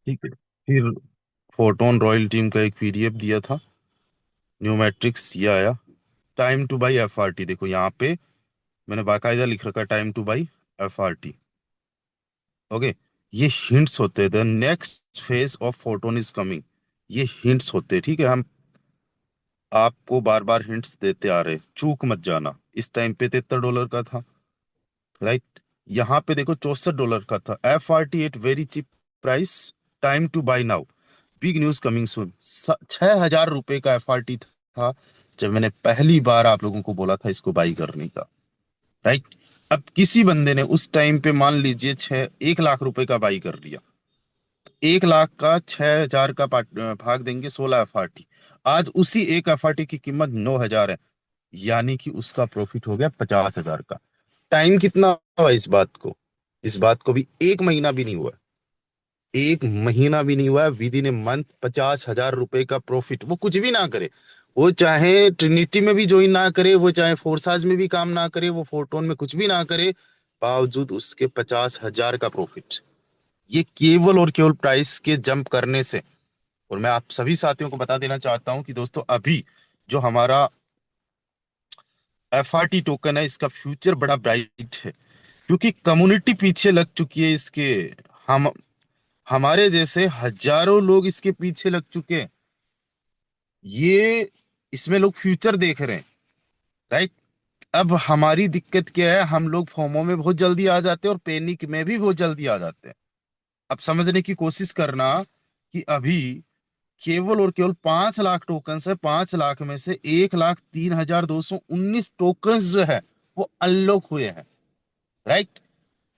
ठीक है। फिर फोटोन रॉयल टीम का एक पीडीएफ दिया था, न्यू मैट्रिक्स, ये आया। टाइम टू बाई एफआरटी, देखो यहाँ पे मैंने बाकायदा लिख रखा, time to by FRT. Okay, ये हिंट्स होते हैं, the next phase of photon is coming. ये हिंट्स होते हैं, ठीक है। हम आपको बार बार हिंट्स देते आ रहे हैं, चूक मत जाना। इस टाइम पे $73 का था, राइट। यहाँ पे देखो $64 का था। FRT at very cheap price, time to buy now, big news coming soon. $6,000 का एफआरटी था जब मैंने पहली बार आप लोगों को बोला था इसको बाई करने का, राइट। अब किसी बंदे ने उस टाइम पे मान लीजिए 1 लाख रुपए का बाई कर लिया। 1 लाख का 6,000 का भाग देंगे 16 एफआरटी। आज उसी एक एफआरटी की कीमत 9,000 है, यानी कि उसका प्रॉफिट हो गया 50,000 का। टाइम कितना हुआ इस बात को? इस बात को भी 1 महीना भी नहीं हुआ। 1 महीना भी नहीं हुआ, विद इन ए मंथ 50,000 रुपए का प्रॉफिट। वो कुछ भी ना करे, वो चाहे ट्रिनिटी में भी ज्वाइन ना करे, वो चाहे फोर्साज में भी काम ना करे, वो फोर्टोन में कुछ भी ना करे, बावजूद उसके 50,000 का प्रॉफिट। ये केवल और केवल प्राइस के जंप करने से। और मैं आप सभी साथियों को बता देना चाहता हूं कि दोस्तों, अभी जो हमारा एफआरटी टोकन है, इसका फ्यूचर बड़ा ब्राइट है, क्योंकि कम्युनिटी पीछे लग चुकी है इसके। हम हमारे जैसे हजारों लोग इसके पीछे लग चुके हैं। ये इसमें लोग फ्यूचर देख रहे हैं, राइट। अब हमारी दिक्कत क्या है, हम लोग फोमो में बहुत जल्दी आ जाते हैं और पैनिक में भी बहुत जल्दी आ जाते हैं। अब समझने की कोशिश करना कि अभी केवल और केवल 5 लाख टोकन है। 5 लाख में से 1,03,219 टोकन जो है वो अनलॉक हुए हैं, राइट।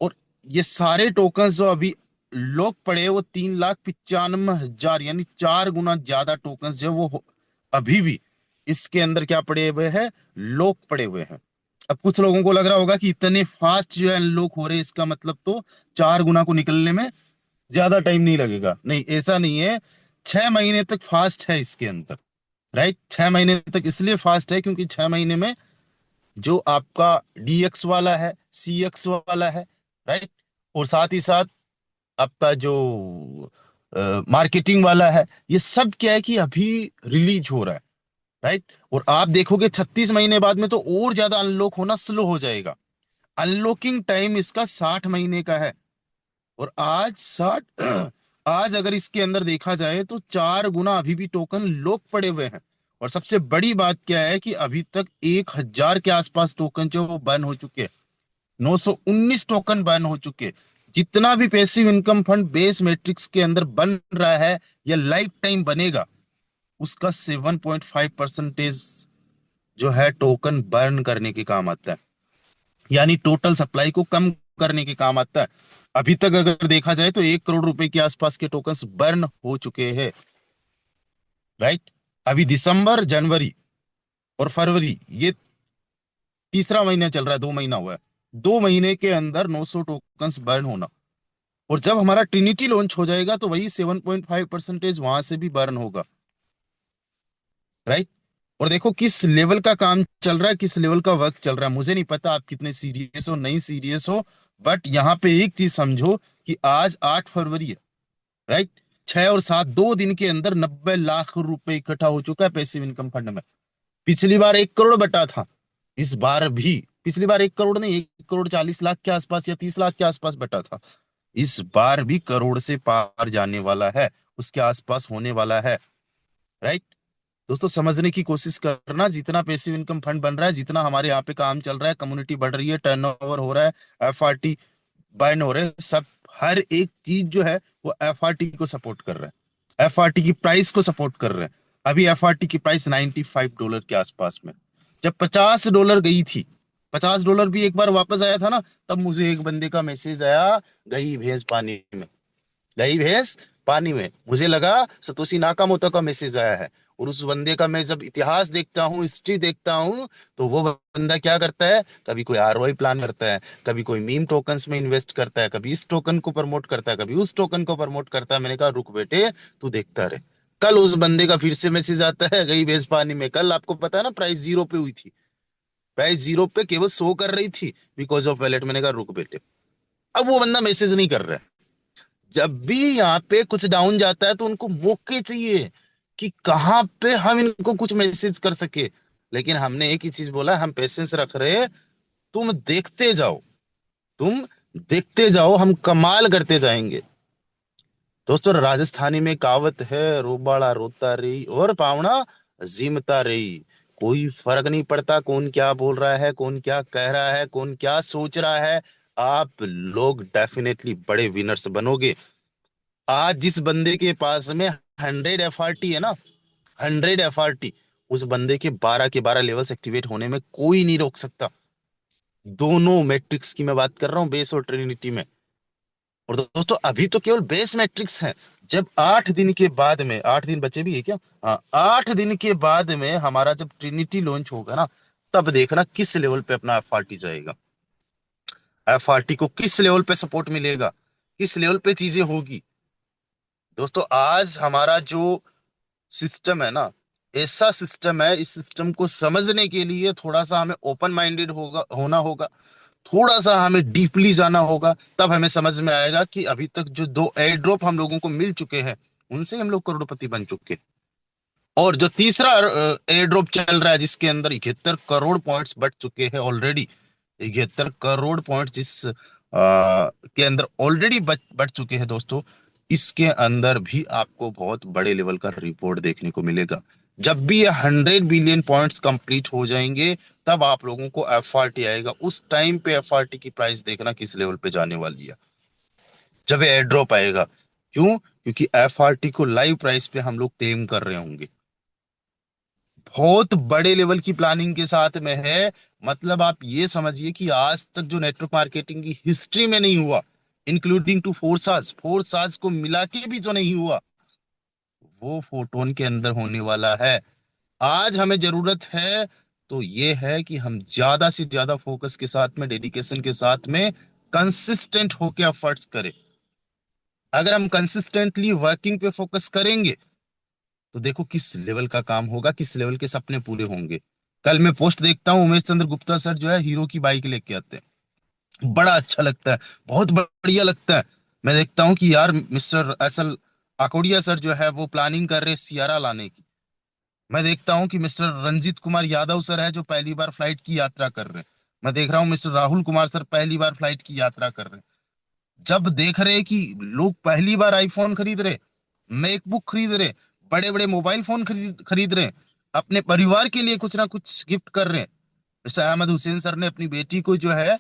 और ये सारे टोकन जो अभी लॉक पड़े हैं, वो 3,95,000, यानी 4 गुना ज्यादा टोकन जो है वो अभी भी इसके अंदर क्या पड़े हुए हैं, लॉक पड़े हुए हैं। अब कुछ लोगों को लग रहा होगा कि इतने फास्ट जो है अनलॉक हो रहे हैं, इसका मतलब तो 4 गुना को निकलने में ज्यादा टाइम नहीं लगेगा। नहीं, ऐसा नहीं है। 6 महीने तक फास्ट है इसके अंदर, राइट। 6 महीने तक इसलिए फास्ट है क्योंकि 6 महीने में जो आपका डीएक्स वाला है, सीएक्स वाला है, राइट, और साथ ही साथ आपका जो मार्केटिंग वाला है, ये सब क्या है कि अभी रिलीज हो रहा है, राइट। और आप देखोगे 36 महीने बाद में तो और ज्यादा अनलॉक होना स्लो हो जाएगा। अनलॉकिंग टाइम इसका 60 महीने का है। और आज 60 आज अगर इसके अंदर देखा जाए तो 4 गुना अभी भी टोकन लॉक पड़े हुए हैं। और सबसे बड़ी बात क्या है कि अभी तक 1,000 के आसपास टोकन जो वो बर्न हो चुके हैं। 919 टोकन बर्न हो चुके हैं। जितना भी passive income fund base matrix के अंदर बन रहा है या लाइफ टाइम बनेगा, उसका 7.5% जो है टोकन बर्न करने के काम आता है, यानी टोटल सप्लाई को कम करने के काम आता है। अभी तक अगर देखा जाए तो 1 करोड़ रुपए के आसपास के टोकन्स बर्न हो चुके हैं, राइट। अभी दिसंबर, जनवरी और फरवरी, ये तीसरा महीना चल रहा है, 2 महीना हुआ है। 2 महीने के अंदर 900 टोकन्स बर्न होना। और जब हमारा ट्रिनिटी लॉन्च हो जाएगा तो वही 7.5% वहां से भी बर्न होगा, राइट। और देखो किस लेवल का काम चल रहा है, किस लेवल का वर्क चल रहा है। मुझे नहीं पता आप कितने सीरियस हो, नहीं सीरियस हो, बट यहाँ पे एक चीज समझो कि आज 8 फरवरी है, राइट। 6 और 7, 2 दिन के अंदर 90 लाख रुपए इकट्ठा हो चुका है पैसिव इनकम फंड में। पिछली बार 1 करोड़ बटा था, इस बार भी पिछली बार 1 करोड़ नहीं, 1,40,00,000 के आसपास या 30 लाख के आसपास बटा था। इस बार भी करोड़ से पार जाने वाला है, उसके आसपास होने वाला है, राइट। दोस्तों, समझने की कोशिश करना, जितना पैसिव इनकम फंड बन रहा है, जितना हमारे यहाँ पे काम चल रहा है, कम्युनिटी बढ़ रही है, टर्नओवर हो रहा है, एफआरटी बाइंड हो रहे हैं, सब हर एक चीज जो है वो एफआरटी को सपोर्ट कर रहा है, एफआरटी की प्राइस को सपोर्ट कर रहे हैं। अभी एफआरटी की प्राइस $95 के आसपास में। जब $50 गई थी, $50 भी एक बार वापस आया था ना, तब मुझे एक बंदे का मैसेज आया, गई भैंस पानी में, गई भैंस पानी में। मुझे लगा सतोशी नाकामोतो का मैसेज आया है। और उस बंदे का मैं जब इतिहास देखता हूँ, हिस्ट्री देखता हूँ, तो वो बंदा क्या करता है, कभी कोई आरओआई प्लान करता है, कभी कोई मीम टोकन्स में इन्वेस्ट करता है, कभी इस टोकन को प्रमोट करता है, कभी उस टोकन को प्रमोट करता है। मैंने कहा रुक बेटे, तू देखता रहे। कल उस बंदे का फिर से मैसेज आता है, गई भैंस पानी में। कल आपको पता है ना, प्राइस जीरो पे हुई थी, प्राइस जीरो पे केवल शो कर रही थी बिकॉज ऑफ वैलेट। मैंने कहा रुक बेटे, अब वो बंदा मैसेज नहीं कर रहा है। जब भी यहाँ पे कुछ डाउन जाता है तो उनको मौके चाहिए कि कहाँ पे हम इनको कुछ मैसेज कर सके। लेकिन हमने एक ही चीज बोला, हम पेशेंस रख रहे हैं। तुम देखते जाओ, तुम देखते जाओ, हम कमाल करते जाएंगे। दोस्तों, राजस्थानी में कहावत है, रोबाड़ा रोता रही और पावना जीमता रही। कोई फर्क नहीं पड़ता कौन क्या बोल रहा है, कौन क्या कह रहा है, कौन क्या सोच रहा है। आप लोग डेफिनेटली बड़े विनर्स बनोगे। आज जिस बंदे के पास में 100 FRT है ना, 100 FRT, उस बंदे के 12 के 12 लेवल्स एक्टिवेट होने में कोई नहीं रोक सकता। दोनों मैट्रिक्स की मैं बात कर रहा हूँ, बेस और ट्रिनिटी में। और दोस्तों, अभी तो केवल बेस मैट्रिक्स है। जब 8 दिन के बाद में, 8 दिन बचे भी है क्या, हाँ, 8 दिन के बाद में हमारा जब ट्रिनिटी लॉन्च होगा ना, तब देखना किस लेवल पे अपना FRT जाएगा। FRT को किस लेवल पे सपोर्ट मिलेगा, किस लेवल पे चीजें होगी। दोस्तों, आज हमारा जो सिस्टम है ना, ऐसा सिस्टम है, इस सिस्टम को समझने के लिए थोड़ा सा हमें ओपन माइंडेड होना होगा। थोड़ा सा हमें डीपली जाना होगा, तब हमें समझ में आएगा कि अभी तक जो 2 एयर ड्रॉप हम लोगों को मिल चुके हैं, उनसे हम लोग करोड़पति बन चुके हैं। और जो तीसरा एयर ड्रॉप चल रहा है, जिसके अंदर 71 करोड़ पॉइंट्स बढ़ चुके हैं ऑलरेडी, 71 करोड़ पॉइंट्स जिस के अंदर ऑलरेडी बढ़ चुके हैं दोस्तों, इसके अंदर भी आपको बहुत बड़े लेवल का रिपोर्ट देखने को मिलेगा। जब भी ये 100 बिलियन पॉइंट्स कंप्लीट हो जाएंगे, तब आप लोगों को FRT आएगा। उस टाइम पे FRT की प्राइस देखना किस लेवल पे जाने वाली है, जब एयर ड्रॉप आएगा। क्यों? क्योंकि FRT को लाइव प्राइस पे हम लोग क्लेम कर रहे होंगे। बहुत बड़े लेवल की प्लानिंग के साथ में है। मतलब आप ये समझिए कि आज तक जो नेटवर्क मार्केटिंग की हिस्ट्री में नहीं हुआ, इंक्लूडिंग टू फोर साज को मिला के भी जो नहीं हुआ, वो फोटोन के अंदर होने वाला है। आज हमें जरूरत है तो ये है कि हम ज्यादा से ज्यादा फोकस के साथ में, डेडिकेशन के साथ में, कंसिस्टेंट होके एफर्ट्स करें। अगर हम कंसिस्टेंटली वर्किंग पे फोकस करेंगे, तो देखो किस लेवल का काम होगा, किस लेवल के सपने पूरे होंगे। कल मैं पोस्ट देखता हूँ, उमेश चंद्र गुप्ता सर जो है हीरो की बाइक लेके आते हैं। बड़ा अच्छा लगता है, बहुत बढ़िया लगता है। मैं देखता हूँ कि यार मिस्टर एसल आकोडिया सर जो है वो प्लानिंग कर रहे हैं सियारा लाने की। मैं देखता हूँ कि मिस्टर रंजीत कुमार यादव सर है जो पहली बार फ्लाइट की यात्रा कर रहे हैं। मैं देख रहा हूँ मिस्टर राहुल कुमार सर पहली बार फ्लाइट की यात्रा कर रहे हैं। जब देख रहे हैं कि लोग पहली बार आईफोन खरीद रहे, मैकबुक खरीद रहे, बड़े बड़े मोबाइल फोन खरीद खरीद रहे हैं, अपने परिवार के लिए कुछ ना कुछ गिफ्ट कर रहे हैं। मिस्टर अहमद हुसैन सर ने अपनी बेटी को जो है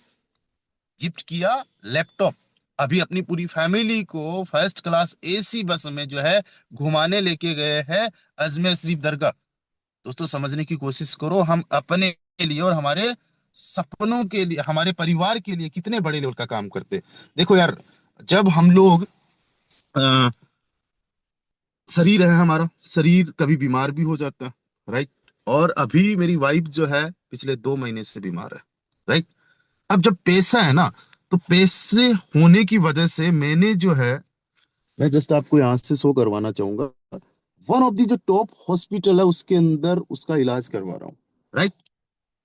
गिफ्ट किया लैपटॉप। अभी अपनी पूरी फैमिली को फर्स्ट क्लास AC बस में जो है घुमाने लेके गए हैं अजमेर शरीफ दरगाह। दोस्तों, समझने की कोशिश करो, हम अपने लिए और हमारे सपनों के लिए, हमारे परिवार के लिए कितने बड़े लेवल का काम करते हैं। देखो यार, जब हम लोग अ, शरीर है हमारा, शरीर कभी बीमार भी हो जाता है, राइट। और अभी मेरी वाइफ जो है पिछले 2 महीने से बीमार है, राइट। अब जब पैसा है ना, तो पैसे होने की वजह से मैंने जो है, मैं जस्ट आपको यहां से शो करवाना चाहूंगा, वन ऑफ दी जो टॉप हॉस्पिटल है उसके अंदर उसका इलाज करवा रहा हूँ, राइट।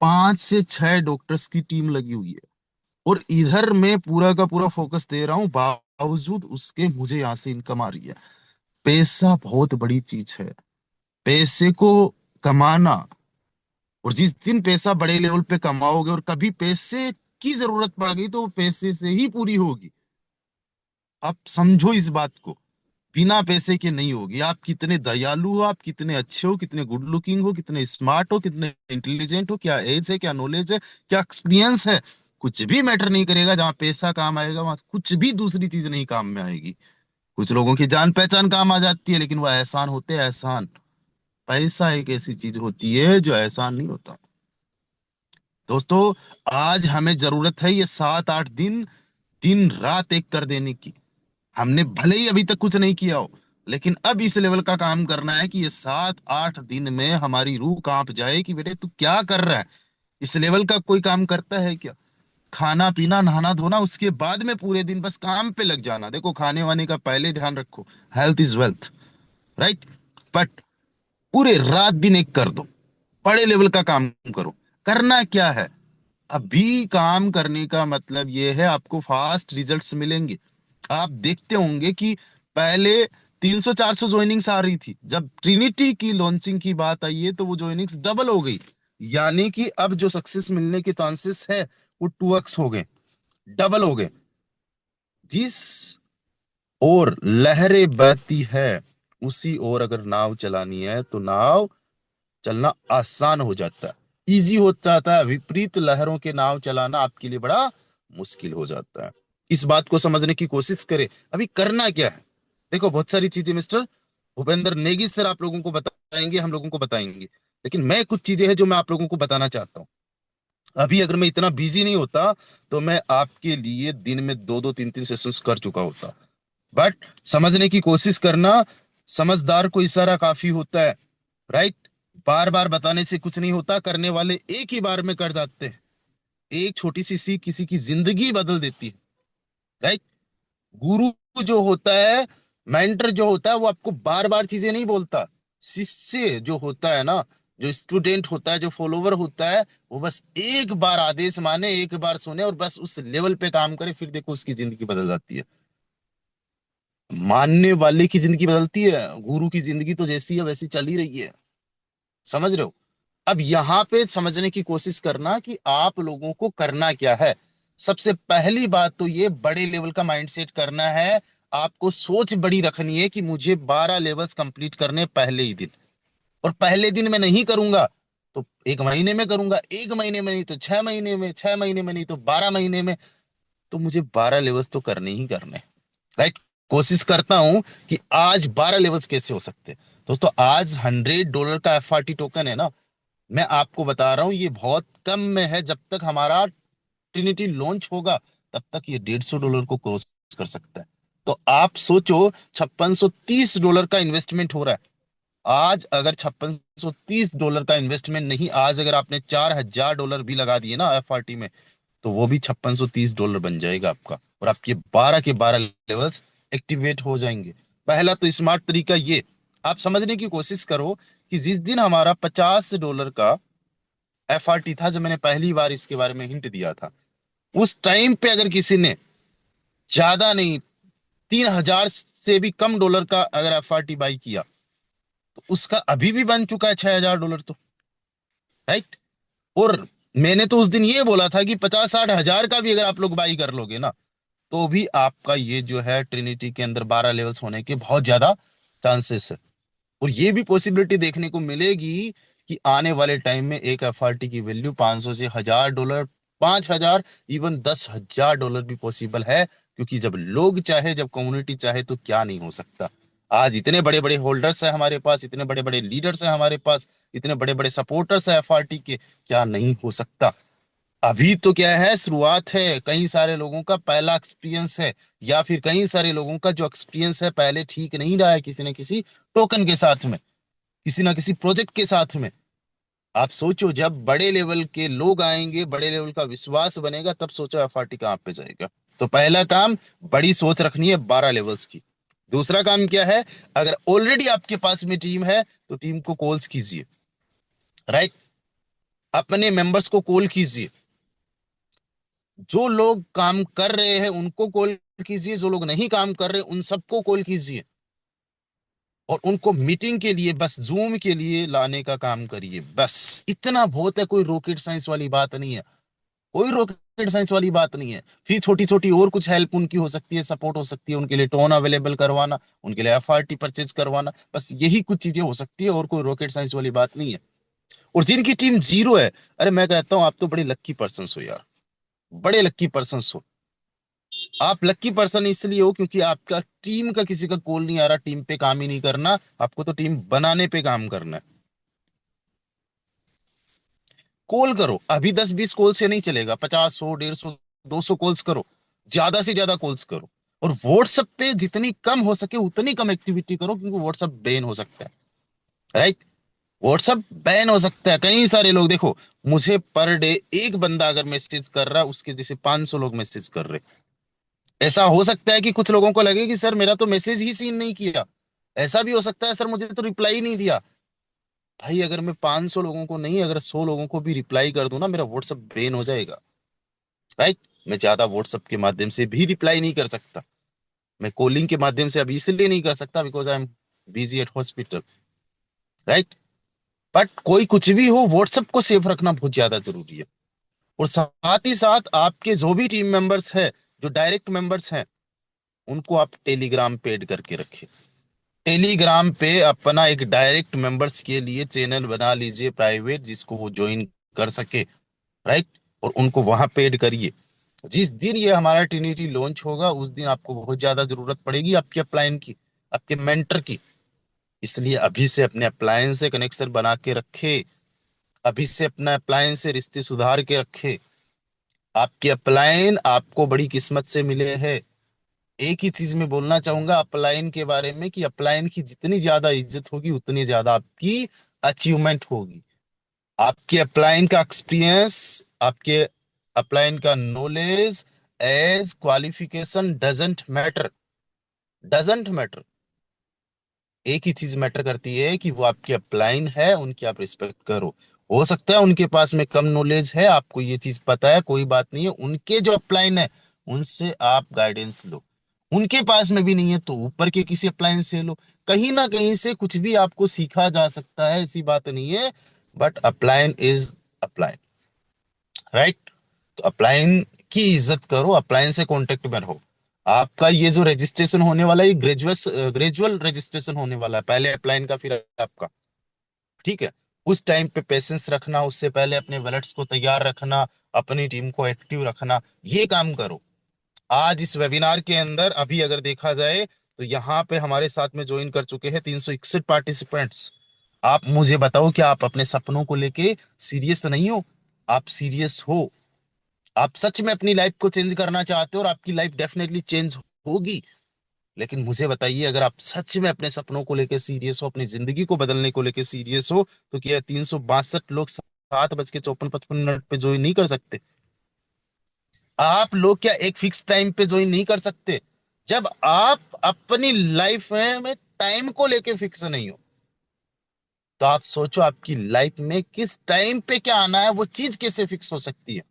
5 से 6 डॉक्टर्स की टीम लगी हुई है, और इधर मैं पूरा का पूरा फोकस दे रहा हूँ, बावजूद उसके मुझे यहाँ से इनकम आ रही है। पैसा बहुत बड़ी चीज है, पैसे को कमाना। और जिस दिन पैसा बड़े लेवल पे कमाओगे और कभी पैसे की जरूरत पड़ गई, तो वो पैसे से ही पूरी होगी। आप समझो इस बात को, बिना पैसे के नहीं होगी। आप कितने दयालु हो, आप कितने अच्छे हो, कितने गुड लुकिंग हो, कितने स्मार्ट हो, कितने इंटेलिजेंट हो, क्या एज है, क्या नॉलेज है, क्या एक्सपीरियंस है, कुछ भी मैटर नहीं करेगा। जहां पैसा काम आएगा, वहां कुछ भी दूसरी चीज नहीं काम में आएगी। कुछ लोगों की जान पहचान काम आ जाती है, लेकिन वो एहसान होते हैं एहसान। पैसा एक ऐसी चीज होती है जो एहसान नहीं होता। दोस्तों, आज हमें जरूरत है ये 7 8 दिन, दिन रात एक कर देने की। हमने भले ही अभी तक कुछ नहीं किया हो, लेकिन अब इस लेवल का काम करना है कि ये 7 8 दिन में हमारी रूह कांप जाए कि बेटे तू क्या कर रहा है। इस लेवल का कोई काम करता है क्या? खाना पीना नहाना धोना, उसके बाद में पूरे दिन बस काम पे लग जाना। देखो, खाने वाने का पहले ध्यान रखो, health is wealth, right. But पूरे रात दिन एक कर दो, बड़े लेवल का काम करो। करना क्या है? अभी काम करने का मतलब ये है आपको फास्ट रिजल्ट्स मिलेंगे। आप देखते होंगे कि पहले 300 400 ज्वाइनिंग्स आ रही थी, जब ट्रिनिटी की लॉन्चिंग की बात आई है तो वो ज्वाइनिंग्स डबल हो गई। यानी कि अब जो सक्सेस मिलने के चांसेस है वो 2x हो गए, डबल हो गए। जिस और लहरें बहती है उसी ओर अगर नाव चलानी है तो नाव चलना आसान हो जाता है, इजी हो जाता है। विपरीत लहरों के नाव चलाना आपके लिए बड़ा मुश्किल हो जाता है। इस बात को समझने की कोशिश करें। अभी करना क्या है? देखो, बहुत सारी चीजें मिस्टर भूपेंद्र नेगी सर आप लोगों को बताएंगे, हम लोगों को बताएंगे, लेकिन मैं कुछ चीजें हैं जो मैं आप लोगों को बताना चाहता हूँ। अभी अगर मैं इतना बिजी नहीं होता तो मैं आपके लिए दिन में 2 2 3 3 सेशंस कर चुका होता। बट समझने की कोशिश करना, समझदार को इशारा काफी होता है, राइट? बार बार बताने से कुछ नहीं होता, करने वाले एक ही बार में कर जाते हैं। एक छोटी सी सीख किसी की जिंदगी बदल देती है, राइट? गुरु जो होता है, मेंटर जो होता है, वो आपको बार बार चीजें नहीं बोलता। शिष्य जो होता है ना, जो स्टूडेंट होता है, जो फॉलोवर होता है, वो बस एक बार आदेश माने, एक बार सुने और बस उस लेवल पे काम करे, फिर देखो उसकी जिंदगी बदल जाती है। मानने वाले की जिंदगी बदलती है, गुरु की जिंदगी तो जैसी है वैसी चल ही रही है। समझ रहे हो? अब यहां पे समझने की कोशिश करना कि आप लोगों को करना क्या है। सबसे पहली बात तो ये बड़े लेवल का माइंडसेट करना है। आपको सोच बड़ी रखनी है कि मुझे 12 लेवल्स कंप्लीट करने पहले ही दिन। और पहले दिन मैं नहीं करूंगा तो 1 महीने में करूंगा, 1 महीने में नहीं तो 6 महीने में, 6 महीने में नहीं तो 12 महीने में। तो मुझे 12 लेवल्स तो करने ही करने, राइट? कोशिश करता हूं कि आज 12 लेवल्स कैसे हो सकते हैं। दोस्तों, आज $100 का FRT टोकन है ना, मैं आपको बता रहा हूं ये बहुत कम में है। जब तक हमारा ट्रिनिटी लॉन्च होगा तब तक ये $150 को क्रॉस कर सकता है। तो आप सोचो, $5630 का इन्वेस्टमेंट हो रहा है। आज अगर $5630 का इन्वेस्टमेंट नहीं, आज अगर आपने $4000 भी लगा दिए ना FRT में, तो वो भी $5630 बन जाएगा आपका, और आपके 12 के 12 लेवल्स एक्टिवेट हो जाएंगे। पहला तो स्मार्ट तरीका ये, आप समझने की कोशिश करो कि जिस दिन हमारा $50 का FRT था, जब मैंने पहली बार इसके बारे में हिंट दिया था, उस टाइम पे अगर किसी ने ज्यादा नहीं, 3000 से भी कम डॉलर का अगर FRT बाई किया, तो उसका अभी भी बन चुका है $6000 तो, राइट? और मैंने तो उस दिन ये बोला था कि 50 60 हजार का भी अगर आप लोग बाई कर लोगे ना, तो भी आपका ये जो है ट्रिनिटी के अंदर 12 लेवल्स होने के बहुत ज्यादा चांसेस है। और ये भी पॉसिबिलिटी देखने को मिलेगी कि आने वाले टाइम में एक FRT की वैल्यू 500 से $1000, 5000, इवन $10,000 भी पॉसिबल है। क्योंकि जब लोग चाहे, जब कम्युनिटी चाहे, तो क्या नहीं हो सकता। आज इतने बड़े बड़े होल्डर्स हैं हमारे पास, इतने बड़े बड़े लीडर्स हैं हमारे पास, इतने बड़े बड़े सपोर्टर्स हैं FRT के, क्या नहीं हो सकता। अभी तो क्या है, शुरुआत है। कई सारे लोगों का पहला एक्सपीरियंस है, या फिर कई सारे लोगों का जो एक्सपीरियंस है पहले ठीक नहीं रहा है, किसी न किसी टोकन के साथ में, किसी ना किसी प्रोजेक्ट के साथ में। आप सोचो, जब बड़े लेवल के लोग आएंगे, बड़े लेवल का विश्वास बनेगा, तब सोचो FRT कहाँ पे जाएगा। तो पहला काम, बड़ी सोच रखनी है 12 लेवल्स की। दूसरा काम क्या है? अगर ऑलरेडी आपके पास में टीम है तो टीम को कॉल्स कीजिए, राइट? अपने मेंबर्स को कॉल कीजिए। जो लोग काम कर रहे हैं उनको कॉल कीजिए, जो लोग नहीं काम कर रहे उन सबको कॉल कीजिए, और उनको मीटिंग के लिए, बस जूम के लिए लाने का काम करिए। बस इतना बहुत है, कोई रॉकेट साइंस वाली बात नहीं है। कोई रॉकेट साइंस वाली बात नहीं है। फिर छोटी छोटी और कुछ हेल्प उनकी हो सकती है, सपोर्ट हो सकती है, उनके लिए टोन अवेलेबल करवाना, उनके लिए FRT परचेज करवाना, बस यही कुछ चीजें हो सकती है, और कोई रॉकेट साइंस वाली बात नहीं है। और जिनकी टीम जीरो है, अरे मैं कहता हूं आप तो बड़े लक्की पर्सन हो यार, बड़े लक्की पर्सन हो। आप लक्की पर्सन इसलिए हो क्योंकि आपका टीम का किसी का कॉल नहीं आ रहा, टीम पे काम ही नहीं करना, आपको तो टीम बनाने पे काम करना है। कॉल करो, अभी 10 20 कॉल से नहीं चलेगा, 50 100 150 200 कॉल्स करो, ज्यादा से ज्यादा कॉल्स करो। और व्हाट्सएप पे जितनी कम हो सके उतनी कम एक्टिविटी करो, क्योंकि व्हाट्सएप बैन हो सकता है, राइट? व्हाट्सएप बैन हो सकता है। कई सारे लोग देखो, मुझे पर डे एक बंदा अगर मैसेज कर रहा है, उसके जैसे 500 लोग मैसेज कर रहे। ऐसा हो सकता है कि कुछ लोगों को लगे कि सर मेरा तो मैसेज ही सीन नहीं किया। ऐसा भी हो सकता है, सर मुझे तो रिप्लाई नहीं दिया। भाई, अगर मैं 500 लोगों को नहीं, अगर 100 लोगों को भी रिप्लाई कर दूं ना, मेरा व्हाट्सएप बैन हो जाएगा, राइट? मैं ज्यादा व्हाट्सएप के माध्यम से भी रिप्लाई नहीं कर सकता। मैं कॉलिंग के माध्यम से अभी इसलिए नहीं कर सकता because I am busy at hospital, right. But कोई कुछ भी हो, व्हाट्सएप को सेफ रखना बहुत ज्यादा जरूरी है। और साथ ही साथ आपके जो भी टीम मेंबर्स है, जो डायरेक्ट मेंबर्स हैं, उनको आप टेलीग्राम पे ऐड करके रखें। टेलीग्राम पे अपना एक डायरेक्ट मेंबर्स के लिए चैनल बना लीजिए प्राइवेट, जिसको वो ज्वाइन कर सके, राइट। और उनको वहां पे ऐड करिए। जिस दिन ये हमारा ट्रिनिटी लॉन्च होगा उस दिन आपको बहुत ज्यादा जरूरत पड़ेगी आपके अपलाइन की, आपके मेंटर की। इसलिए अभी से अपने अप्लायंस से कनेक्शन बना के रखे, अभी से अपना अप्लायंस से रिश्ते सुधार के रखे। आपके अपलायन आपको बड़ी किस्मत से मिले हैं। एक ही चीज में बोलना चाहूंगा अपलायन के बारे में कि अपलायन की जितनी ज्यादा इज्जत होगी उतनी ज्यादा आपकी अचीवमेंट होगी। आपके अपलायन का एक्सपीरियंस, आपके अपलायन का knowledge, as qualification doesn't matter, doesn't matter. एक ही चीज मैटर करती है कि वो आपके अपलाइन है, उनकी आप रिस्पेक्ट करो। हो सकता है उनके पास में कम नॉलेज है, आपको ये चीज पता है, कोई बात नहीं है। उनके जो अपलाइन है उनसे आप गाइडेंस लो। उनके पास में भी नहीं है तो ऊपर के किसी अपलाइन से लो। कहीं ना कहीं से कुछ भी आपको सीखा जा सकता है, ऐसी बात नहीं है। But upline is upline, right. तो अपलाइन की इज्जत करो, अपलाइन से कांटेक्ट में रहो। आपका ये जो रजिस्ट्रेशन होने वाला है, ये ग्रेजुअल रजिस्ट्रेशन होने वाला है, पहले अपलाइन का फिर आपका, ठीक है। उस टाइम पे पेशेंस रखना, उससे पहले अपने वैलेट्स को तैयार रखना, अपनी टीम को एक्टिव रखना, ये काम करो। आज इस वेबिनार के अंदर अभी अगर देखा जाए तो यहाँ पे हमारे साथ में ज्वाइन कर चुके हैं 361 पार्टिसिपेंट्स। आप मुझे बताओ क्या आप अपने सपनों को लेके सीरियस नहीं हो? आप सीरियस हो, आप सच में अपनी लाइफ को चेंज करना चाहते हो, और आपकी लाइफ डेफिनेटली चेंज होगी। लेकिन मुझे बताइए, अगर आप सच में अपने सपनों को लेकर सीरियस हो, अपनी जिंदगी को बदलने को लेकर सीरियस हो, तो क्या 362 लोग 7:54-55 पे ज्वाइन नहीं कर सकते? आप लोग क्या एक फिक्स टाइम पे ज्वाइन नहीं कर सकते? जब आप अपनी लाइफ में टाइम को लेके फिक्स नहीं हो, तो आप सोचो आपकी लाइफ में किस टाइम पे क्या आना है, वो चीज कैसे फिक्स हो सकती है?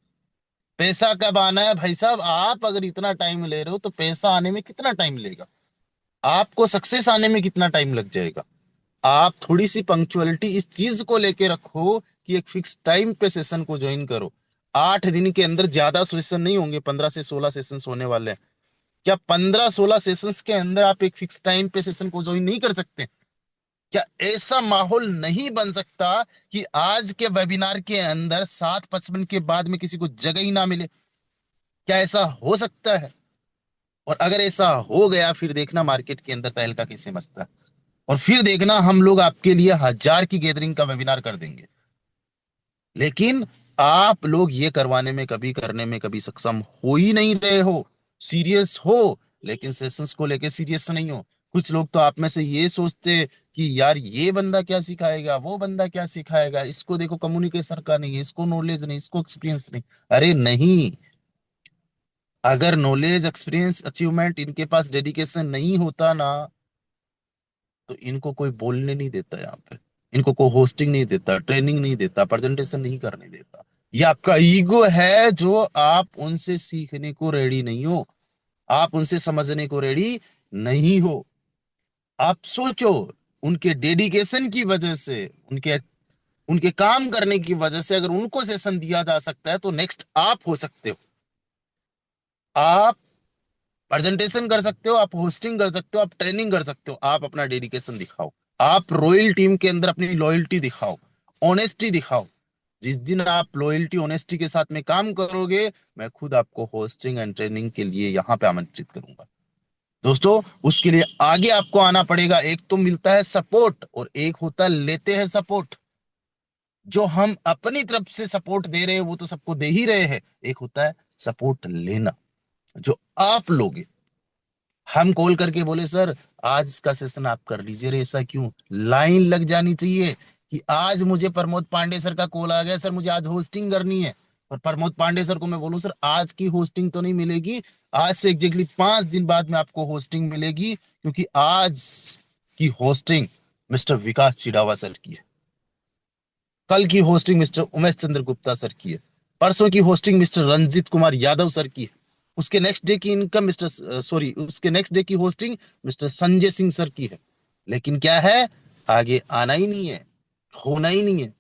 पैसा कब आना है भाई साहब, आप अगर इतना टाइम ले रहे हो तो पैसा आने में कितना टाइम लेगा? आपको सक्सेस आने में कितना टाइम लग जाएगा? आप थोड़ी सी पंक्चुअलिटी इस चीज को लेके रखो कि एक फिक्स टाइम पे सेशन को ज्वाइन करो। 8 दिन के अंदर ज्यादा सेशन नहीं होंगे, 15 से 16 सेशन होने वाले हैं। क्या 15-16 सेशंस के अंदर आप एक फिक्स टाइम पे सेशन को ज्वाइन नहीं कर सकते? क्या ऐसा माहौल नहीं बन सकता कि आज के वेबिनार के अंदर 7:55 के बाद में किसी को जगह ही ना मिले? क्या ऐसा हो सकता है? और अगर ऐसा हो गया, फिर देखना मार्केट के अंदर तहलका कैसे मचता है। और फिर देखना हम लोग आपके लिए 1000 की गैदरिंग का वेबिनार कर देंगे। लेकिन आप लोग ये करवाने में कभी, करने में कभी सक्षम हो ही नहीं रहे हो। सीरियस हो लेकिन सेशंस को लेके सीरियस नहीं हो। कुछ लोग तो आप में से ये सोचते कि यार ये बंदा क्या सिखाएगा, वो बंदा क्या सिखाएगा, इसको देखो कम्युनिकेशन का नहीं है, इसको नॉलेज नहीं, इसको एक्सपीरियंस नहीं। अरे नहीं, अगर नॉलेज, एक्सपीरियंस, अचीवमेंट इनके पास डेडिकेशन नहीं होता ना, तो इनको कोई बोलने नहीं देता यहाँ पे। इनको कोई होस्टिंग नहीं देता, ट्रेनिंग नहीं देता, प्रेजेंटेशन नहीं करने देता। ये आपका ईगो है, जो आप उनसे सीखने को रेडी नहीं हो, आप उनसे समझने को रेडी नहीं हो। आप सोचो, उनके डेडिकेशन की वजह से, उनके उनके काम करने की वजह से अगर उनको सेशन दिया जा सकता है, तो नेक्स्ट आप हो सकते हो। आप प्रेजेंटेशन कर सकते हो, आप होस्टिंग कर सकते हो, आप ट्रेनिंग कर सकते हो। आप अपना डेडिकेशन दिखाओ, आप रॉयल टीम के अंदर अपनी लॉयल्टी दिखाओ, ऑनेस्टी दिखाओ। जिस दिन आप लॉयल्टी, ऑनेस्टी के साथ में काम करोगे, मैं खुद आपको होस्टिंग एंड ट्रेनिंग के लिए यहाँ पे आमंत्रित करूंगा। दोस्तों, उसके लिए आगे आपको आना पड़ेगा। एक तो मिलता है सपोर्ट और एक होता है लेते हैं सपोर्ट। जो हम अपनी तरफ से सपोर्ट दे रहे हैं वो तो सबको दे ही रहे हैं। एक होता है सपोर्ट लेना, जो आप लोगे। हम कॉल करके बोले सर आज का सेशन आप कर लीजिए, रे ऐसा क्यों? लाइन लग जानी चाहिए कि आज मुझे प्रमोद पांडे सर का कॉल आ गया, सर मुझे आज होस्टिंग करनी है। और प्रमोद पांडे सर को मैं बोलूं सर आज की होस्टिंग तो नहीं मिलेगी, आज से एग्जैक्टली 5 दिन बाद में आपको होस्टिंग मिलेगी, क्योंकि आज की hosting mister Vikas Chirawa sir की है, कल की hosting mister Umesh Chandra Gupta sir की है, परसों की hosting mister Ranjeet Kumar Yadav sir की है। उसके नेक्स्ट डे की इनकम मिस्टर सॉरी उसके नेक्स्ट डे की hosting mister Sanjay Singh sir की है। लेकिन क्या है, आगे आना ही नहीं है, होना ही नहीं है।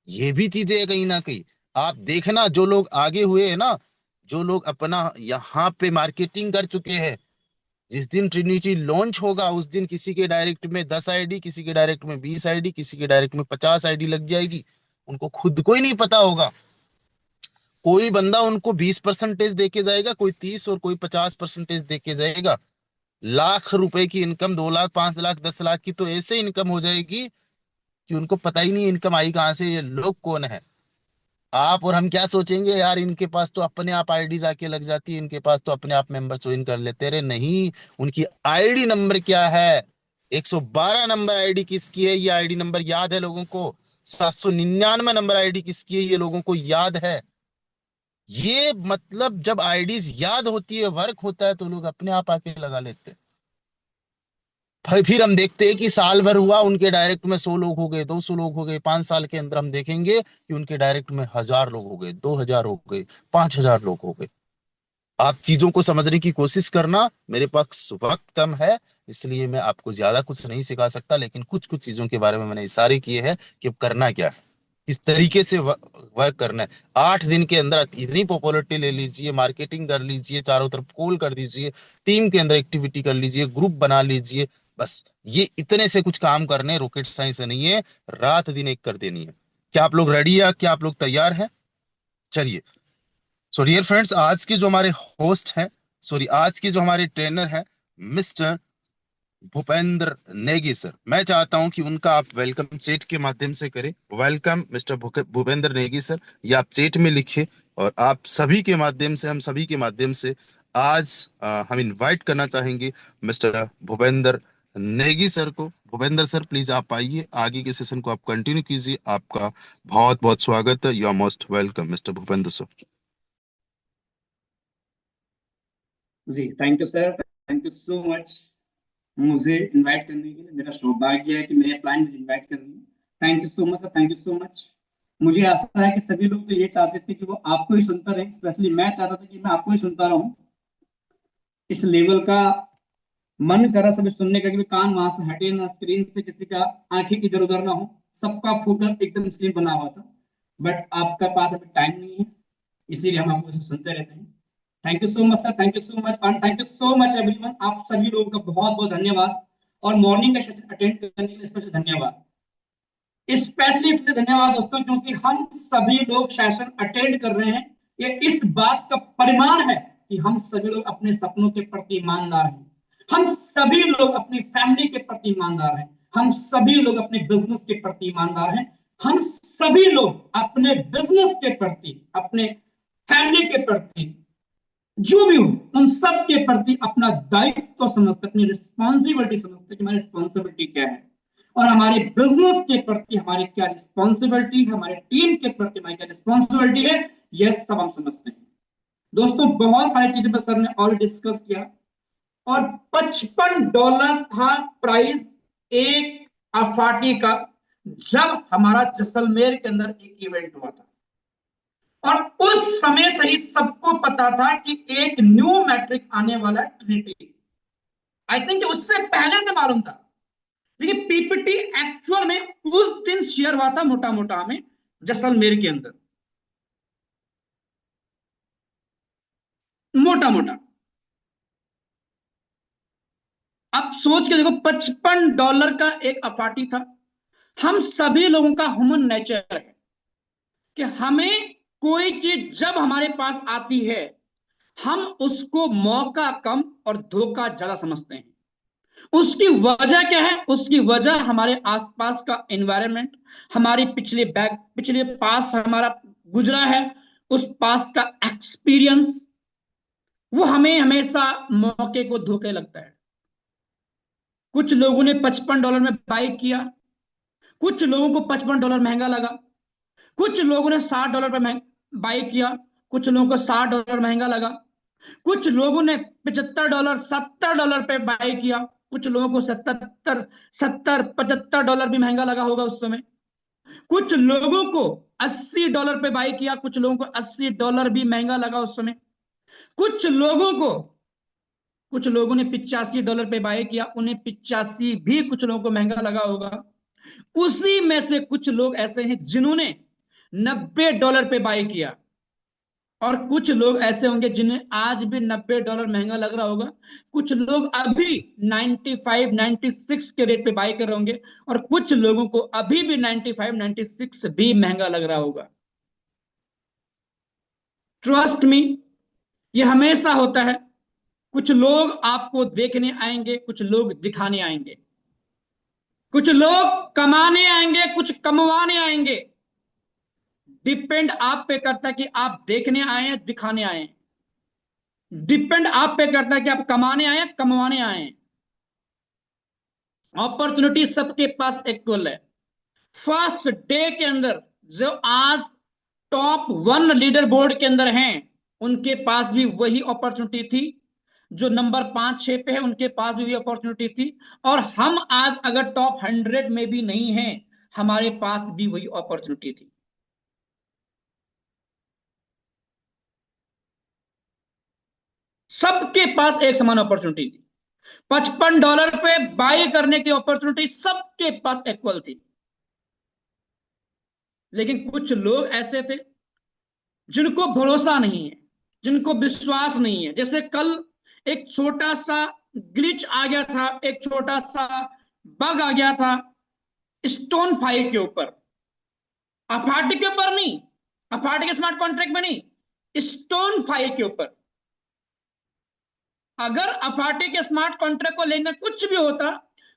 ये भी चीजें है कहीं ना कहीं। आप देखना, जो लोग आगे हुए हैं ना, जो लोग अपना यहाँ पे मार्केटिंग कर चुके हैं, जिस दिन ट्रिनिटी लॉन्च होगा उस दिन किसी के डायरेक्ट में 10 आईडी, किसी के डायरेक्ट में 20 आईडी, किसी के डायरेक्ट में 50 आईडी लग जाएगी। उनको खुद को ही नहीं पता होगा। कोई बंदा उनको 20% दे के जाएगा, कोई 30 और कोई 50% दे के जाएगा। लाख रुपए की इनकम, 2 लाख, 5 लाख, 10 लाख की तो ऐसे इनकम हो जाएगी कि उनको पता ही नहीं इनकम आई कहाँ से, ये लोग कौन है। आप और हम क्या सोचेंगे, यार इनके पास तो अपने आप आईडी आके लग जाती है, इनके पास तो अपने आप मेंबर ज्वाइन कर लेते रहे। नहीं, उनकी आईडी नंबर क्या है, 112 नंबर आईडी किसकी है, ये आईडी नंबर याद है लोगों को। 799 नंबर आईडी किसकी है, ये लोगों को याद है। ये मतलब जब आईडीज याद होती है, वर्क होता है, तो लोग अपने आप आके लगा लेते हैं। फिर हम देखते हैं कि साल भर हुआ, उनके डायरेक्ट में 100 लोग हो गए, 200 लोग हो गए। 5 साल के अंदर हम देखेंगे कि उनके डायरेक्ट में 1000 लोग हो गए, 2000 हो गए, 5000 लोग हो गए। आप चीजों को समझने की कोशिश करना। मेरे पास वक्त कम है, इसलिए मैं आपको ज्यादा कुछ नहीं सिखा सकता, लेकिन कुछ कुछ चीजों के बारे में मैंने इशारे किए हैं कि अब करना क्या है, किस तरीके से वर्क करना है। 8 दिन के अंदर इतनी पॉपुलैरिटी ले लीजिए, मार्केटिंग कर लीजिए, चारों तरफ कॉल कर दीजिए, टीम के अंदर एक्टिविटी कर लीजिए, ग्रुप बना लीजिए। बस ये इतने से कुछ काम करने, रॉकेट साइंस नहीं है, रात दिन एक कर देनी है। क्या आप लोग रेडी है, क्या आप लोग तैयार हैं? चलिए। सो डियर फ्रेंड्स, आज के जो हमारे होस्ट हैं, सॉरी आज के जो हमारे ट्रेनर हैं, मिस्टर भूपेंद्र नेगी सर, मैं चाहता हूं कि उनका आप वेलकम चैट के माध्यम से करें। Welcome mister Bhupendra Negi sir, ये आप चैट में लिखिए। और आप सभी के माध्यम से, हम सभी के माध्यम से आज हम इनवाइट करना चाहेंगे मिस्टर भूपेंद्र नेगी सर को। भूपेंद्र सर प्लीज आप आइए, आगे के सेशन को आप कंटिन्यू कीजिए। आपका बहुत बहुत स्वागत है, you are most welcome mister Bhupendra sir. जी thank you sir, thank you so much मुझे इनवाइट करने के लिए। मेरा सौभाग्य है कि मेरे क्लाइंट मुझे इनवाइट कर रही है। Thank you so much sir, thank you so much. मुझे आशा है कि सभी लोग तो ये चाहते थे कि वो आपको ही सुनता रहे, स्पेशली मैं चाहता था कि मैं आपको ही सुनता रहूं। इस लेवल का मन करा सभी सुनने का कि कान वहां से हटे ना, स्क्रीन से किसी का आंखें इधर उधर ना हो, सबका फोकस एकदम स्क्रीन बना हुआ था। बट आपका पास अभी टाइम नहीं है, इसीलिए हम आपको सुनते रहते हैं। Thank you so much sir, thank you so much and thank you so much everyone. आप सभी लोगों का बहुत बहुत धन्यवाद, और मॉर्निंग का सेशन अटेंड करने के लिए स्पेशल धन्यवाद। स्पेशली इसलिए धन्यवाद दोस्तों, क्योंकि हम सभी लोग सेशन अटेंड कर रहे हैं। ये इस बात का परिमाण है कि हम सभी लोग अपने सपनों के प्रति ईमानदार हैं। हम सभी लोग अपनी फैमिली के प्रति ईमानदार हैं। हम सभी लोग अपने बिजनेस के प्रति ईमानदार हैं। हम सभी लोग अपने बिजनेस के प्रति, अपने फैमिली के प्रति, जो भी हो उन सब के प्रति अपना दायित्व समझते, अपनी रिस्पॉन्सिबिलिटी समझते कि हमारी रिस्पॉन्सिबिलिटी क्या है, और हमारे बिजनेस के प्रति हमारी क्या रिस्पॉन्सिबिलिटी है, हमारे टीम के प्रति हमारी क्या रिस्पॉन्सिबिलिटी है, यह सब हम समझते हैं। दोस्तों बहुत सारी चीजें पर सर ने ऑलरेडी डिस्कस किया, और $55 था प्राइस एक अफाटी का, जब हमारा जैसलमेर के अंदर एक इवेंट हुआ था। और उस समय से ही सबको पता था कि एक न्यू मैट्रिक आने वाला है, ट्रिनिटी। आई थिंक उससे पहले से मालूम था, लेकिन पीपीटी एक्चुअल में उस दिन शेयर हुआ था मोटा मोटा हमें जैसलमेर के अंदर, मोटा मोटा। अब सोच के देखो, $55 का एक अपार्टी था। हम सभी लोगों का ह्यूमन नेचर है कि हमें कोई चीज जब हमारे पास आती है, हम उसको मौका कम और धोखा ज्यादा समझते हैं। उसकी वजह क्या है? उसकी वजह हमारे आसपास का एनवायरनमेंट, हमारी पिछले पास हमारा गुजरा है, उस पास का एक्सपीरियंस, वो हमें हमेशा मौके को धोखे लगता है। कुछ लोगों ने $55 में बाई किया, कुछ लोगों को $55 महंगा लगा, कुछ लोगों ने $60 पर बाई किया, कुछ लोगों को $60 महंगा लगा, कुछ लोगों ने $75 $70 पे बाई किया, कुछ लोगों को 70 $75 भी महंगा लगा होगा उस समय। कुछ लोगों को $80 पे बाई किया, कुछ लोगों को $80 भी महंगा लगा उस समय। कुछ लोगों ने $85 पे बाय किया, उन्हें 85 भी कुछ लोगों को महंगा लगा होगा। उसी में से कुछ लोग ऐसे हैं जिन्होंने $90 पे बाय किया, और कुछ लोग ऐसे होंगे जिन्हें आज भी $90 महंगा लग रहा होगा। कुछ लोग अभी 95 96 के रेट पे बाय कर रहे होंगे, और कुछ लोगों को अभी भी 95 96 भी महंगा लग रहा होगा। ट्रस्ट मी, ये हमेशा होता है। कुछ लोग आपको देखने आएंगे, कुछ लोग दिखाने आएंगे, कुछ लोग कमाने आएंगे, कुछ कमवाने आएंगे। डिपेंड आप पे करता है कि आप देखने आए हैं, दिखाने आए हैं। डिपेंड आप पे करता है कि आप कमाने आए हैं, कमवाने आए हैं। अपॉर्चुनिटी सबके पास इक्वल है। फर्स्ट डे के अंदर जो आज टॉप 1 लीडर बोर्ड के अंदर हैं, उनके पास भी वही अपॉर्चुनिटी थी। जो नंबर 5 6 पे है, उनके पास भी वही अपॉर्चुनिटी थी। और हम आज अगर टॉप 100 में भी नहीं हैं, हमारे पास भी वही अपॉर्चुनिटी थी। सबके पास एक समान अपॉर्चुनिटी थी। $55 पे बाय करने की अपॉर्चुनिटी सबके पास इक्वल थी। लेकिन कुछ लोग ऐसे थे जिनको भरोसा नहीं है, जिनको विश्वास नहीं है। जैसे कल एक छोटा सा ग्लिच आ गया था, एक छोटा सा बग आ गया था स्टोन 5 के ऊपर, अफाटी के ऊपर नहीं, अफाटी के स्मार्ट कॉन्ट्रैक्ट में नहीं, स्टोन 5 के ऊपर। अगर अफाटी के स्मार्ट कॉन्ट्रैक्ट को लेना कुछ भी होता,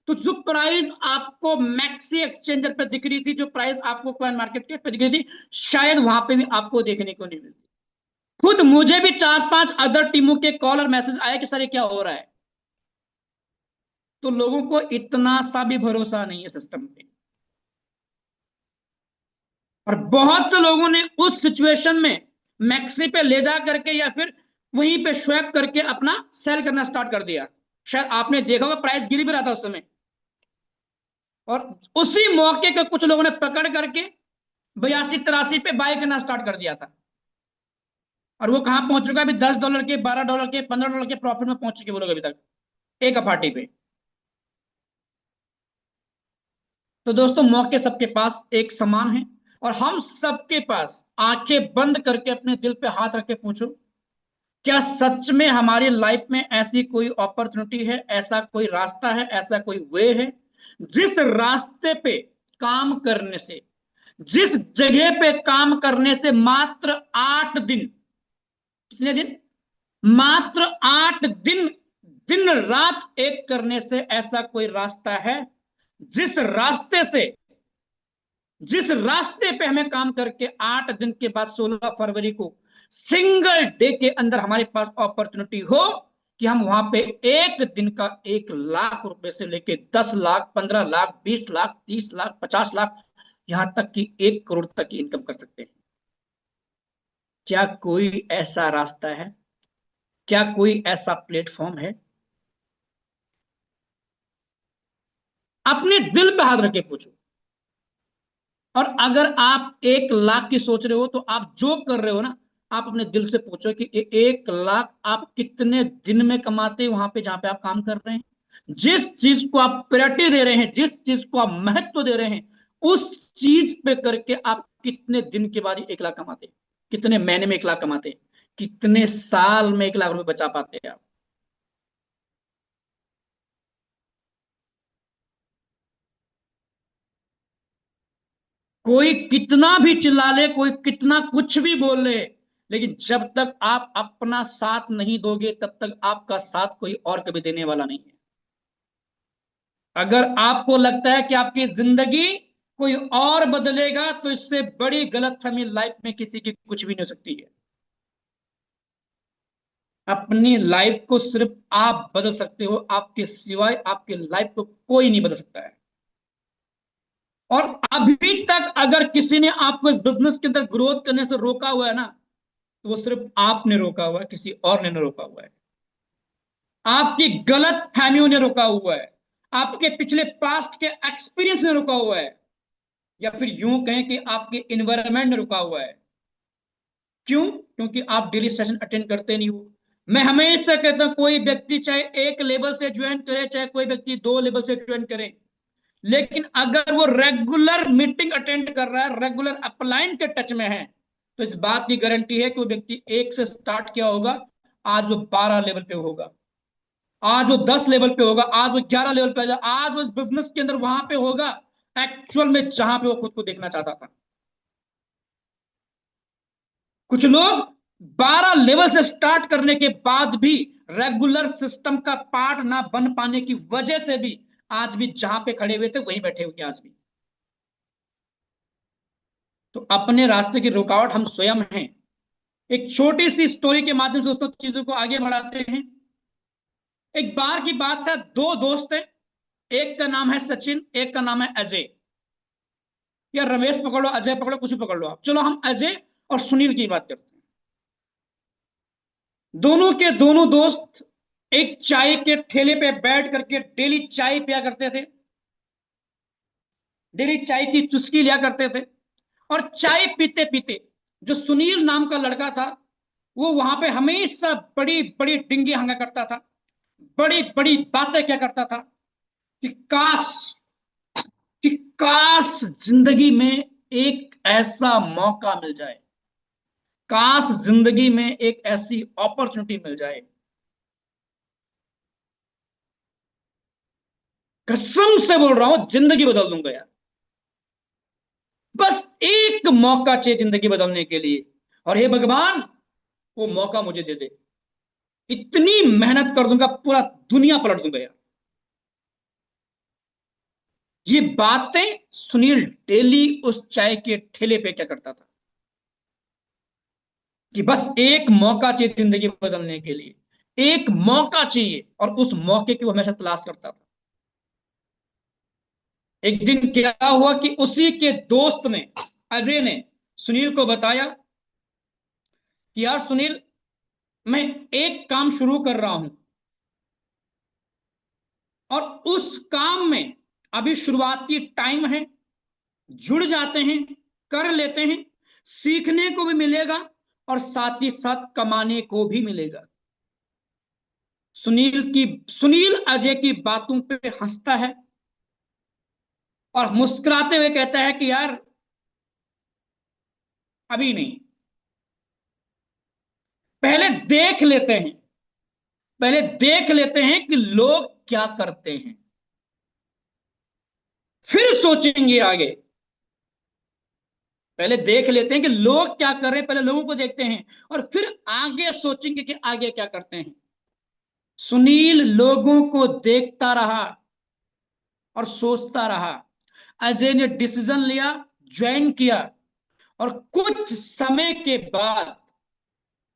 तो जो प्राइस आपको मैक्सी एक्सचेंजर पे दिख रही थी, जो प्राइस आपको कॉइन मार्केट के पे दिख रही थी, शायद वहां पे भी आपको देखने को नहीं मिलती। खुद मुझे भी 4 5 अदर टीमों के कॉल और मैसेज आए कि सर ये क्या हो रहा है। तो लोगों को इतना सा भी भरोसा नहीं है सिस्टम पे। और बहुत से लोगों ने उस सिचुएशन में मैक्सी पे ले जा करके या फिर वहीं पे स्वैप करके अपना सेल करना स्टार्ट कर दिया। शायद आपने देखा होगा प्राइस गिर भी रहा था उस समय, और उसी मौके के कुछ लोगों ने पकड़ करके 82 83 पे बाय करना स्टार्ट कर दिया था। और वो कहां पहुंच चुका है अभी? $10 के, $12 के, $15 के प्रॉफिट में पहुंच चुके वो लोग अभी तक एक अपार्टी पे। तो दोस्तों, मौके सबके पास एक समान है, और हम सबके पास आंखें बंद करके अपने दिल पे हाथ रख के पूछो, क्या सच में हमारी लाइफ में ऐसी कोई अपॉर्चुनिटी है, ऐसा कोई रास्ता है, ऐसा कोई वे है, जिस रास्ते पे काम करने से, जिस जगह पे काम करने से मात्र 8 दिन, कितने दिन? मात्र 8 दिन, दिन रात एक करने से ऐसा कोई रास्ता है, जिस रास्ते से, जिस रास्ते पे हमें काम करके 8 दिन के बाद 16 फरवरी को सिंगल डे के अंदर हमारे पास अपॉर्चुनिटी हो कि हम वहां पे एक दिन का 1 लाख रुपए से लेके 10 लाख, 15 लाख, 20 लाख, 30 लाख, 50 लाख, यहां तक कि 1 करोड़ तक की इनकम कर सकते हैं। क्या कोई ऐसा रास्ता है? क्या कोई ऐसा प्लेटफॉर्म है? अपने दिल पे हाथ रख के पूछो। और अगर आप 1 लाख की सोच रहे हो, तो आप जो कर रहे हो ना, आप अपने दिल से पूछो कि 1 लाख आप कितने दिन में कमाते हैं वहां पे जहां पे आप काम कर रहे हैं। जिस चीज को आप प्रायोरिटी दे रहे हैं, जिस चीज को आप महत्व दे रहे हैं, उस चीज पे करके आप कितने दिन के बाद 1 लाख कमाते हैं, कितने महीने में 1 लाख कमाते हैं, कितने साल में 1 लाख रुपए बचा पाते हैं आप। कोई कितना भी चिल्ला ले, कोई कितना कुछ भी बोल ले, लेकिन जब तक आप अपना साथ नहीं दोगे, तब तक आपका साथ कोई और कभी देने वाला नहीं है। अगर आपको लगता है कि आपकी जिंदगी कोई और बदलेगा, तो इससे बड़ी गलतफहमी लाइफ में किसी की कुछ भी नहीं हो सकती है। अपनी लाइफ को सिर्फ आप बदल सकते हो, आपके सिवाय आपके लाइफ को कोई नहीं बदल सकता है। और अभी तक अगर किसी ने आपको इस बिजनेस के अंदर ग्रोथ करने से रोका हुआ है ना, तो वो सिर्फ आपने रोका हुआ है, किसी और ने नहीं रोका हुआ है। आपकी गलत फहमियों ने रोका हुआ है, आपके पिछले पास्ट के एक्सपीरियंस ने रोका हुआ है, या फिर यूं कहें कि आपके इन्वायरमेंट ने रुका हुआ है। क्यों? क्योंकि आप डेली सेशन अटेंड करते नहीं हो, मैं हमेशा कहता हूं कोई व्यक्ति चाहे एक लेवल से ज्वाइन करे, चाहे कोई व्यक्ति 2 लेवल से ज्वाइन करे, लेकिन अगर वो रेगुलर मीटिंग अटेंड कर रहा है, रेगुलर अपलाइन के टच में है, तो इस बात की गारंटी है कि वो व्यक्ति 1 से स्टार्ट किया होगा, आज वो 12 लेवल पे होगा, आज वो 10 लेवल पे होगा, आज वो 11 लेवल पे होगा, आज वो इस बिजनेस के अंदर वहां पे होगा एक्चुअल में जहां पे वो खुद को देखना चाहता था। कुछ लोग 12 लेवल से स्टार्ट करने के बाद भी रेगुलर सिस्टम का पार्ट ना बन पाने की वजह से भी आज भी जहां पे खड़े हुए थे वहीं बैठे हुए आज भी। तो अपने रास्ते की रुकावट हम स्वयं हैं। एक छोटी सी स्टोरी के माध्यम से दोस्तों चीजों को आगे बढ़ाते हैं। एक बार की बात था, 2 दोस्त थे, एक का नाम है सचिन, एक का नाम है अजय, या रमेश पकड़ो, अजय पकड़ो, कुछ भी पकड़ लो आप, चलो हम अजय और सुनील की बात करते हैं। दोनों के दोनों दोस्त एक चाय के ठेले पे बैठ करके डेली चाय पिया करते थे, डेली चाय की चुस्की लिया करते थे। और चाय पीते पीते जो सुनील नाम का लड़का था, वो वहां पे हमेशा बड़ी बड़ी डिंगी हंगा करता था, बड़ी बड़ी बातें क्या करता था कि काश, कि काश जिंदगी में एक ऐसा मौका मिल जाए, काश जिंदगी में एक ऐसी अपॉर्चुनिटी मिल जाए, कसम से बोल रहा हूं जिंदगी बदल दूंगा यार, बस एक मौका चाहिए जिंदगी बदलने के लिए, और हे भगवान वो मौका मुझे दे दे, इतनी मेहनत कर दूंगा, पूरा दुनिया पलट दूंगा यार। ये बातें सुनील डेली उस चाय के ठेले पे क्या करता था कि बस एक मौका चाहिए जिंदगी बदलने के लिए, एक मौका चाहिए, और उस मौके की वो हमेशा तलाश करता था। एक दिन क्या हुआ कि उसी के दोस्त ने, अजय ने सुनील को बताया कि यार सुनील, मैं एक काम शुरू कर रहा हूं, और उस काम में अभी शुरुआती टाइम है, जुड़ जाते हैं, कर लेते हैं, सीखने को भी मिलेगा और साथ ही साथ कमाने को भी मिलेगा। सुनील अजय की बातों पे हंसता है और मुस्कुराते हुए कहता है कि यार अभी नहीं, पहले देख लेते हैं, पहले देख लेते हैं कि लोग क्या करते हैं, फिर सोचेंगे आगे। पहले देख लेते हैं कि लोग क्या कर रहे हैं, पहले लोगों को देखते हैं और फिर आगे सोचेंगे कि आगे क्या करते हैं। सुनील लोगों को देखता रहा और सोचता रहा। अजय ने डिसीजन लिया, ज्वाइन किया, और कुछ समय के बाद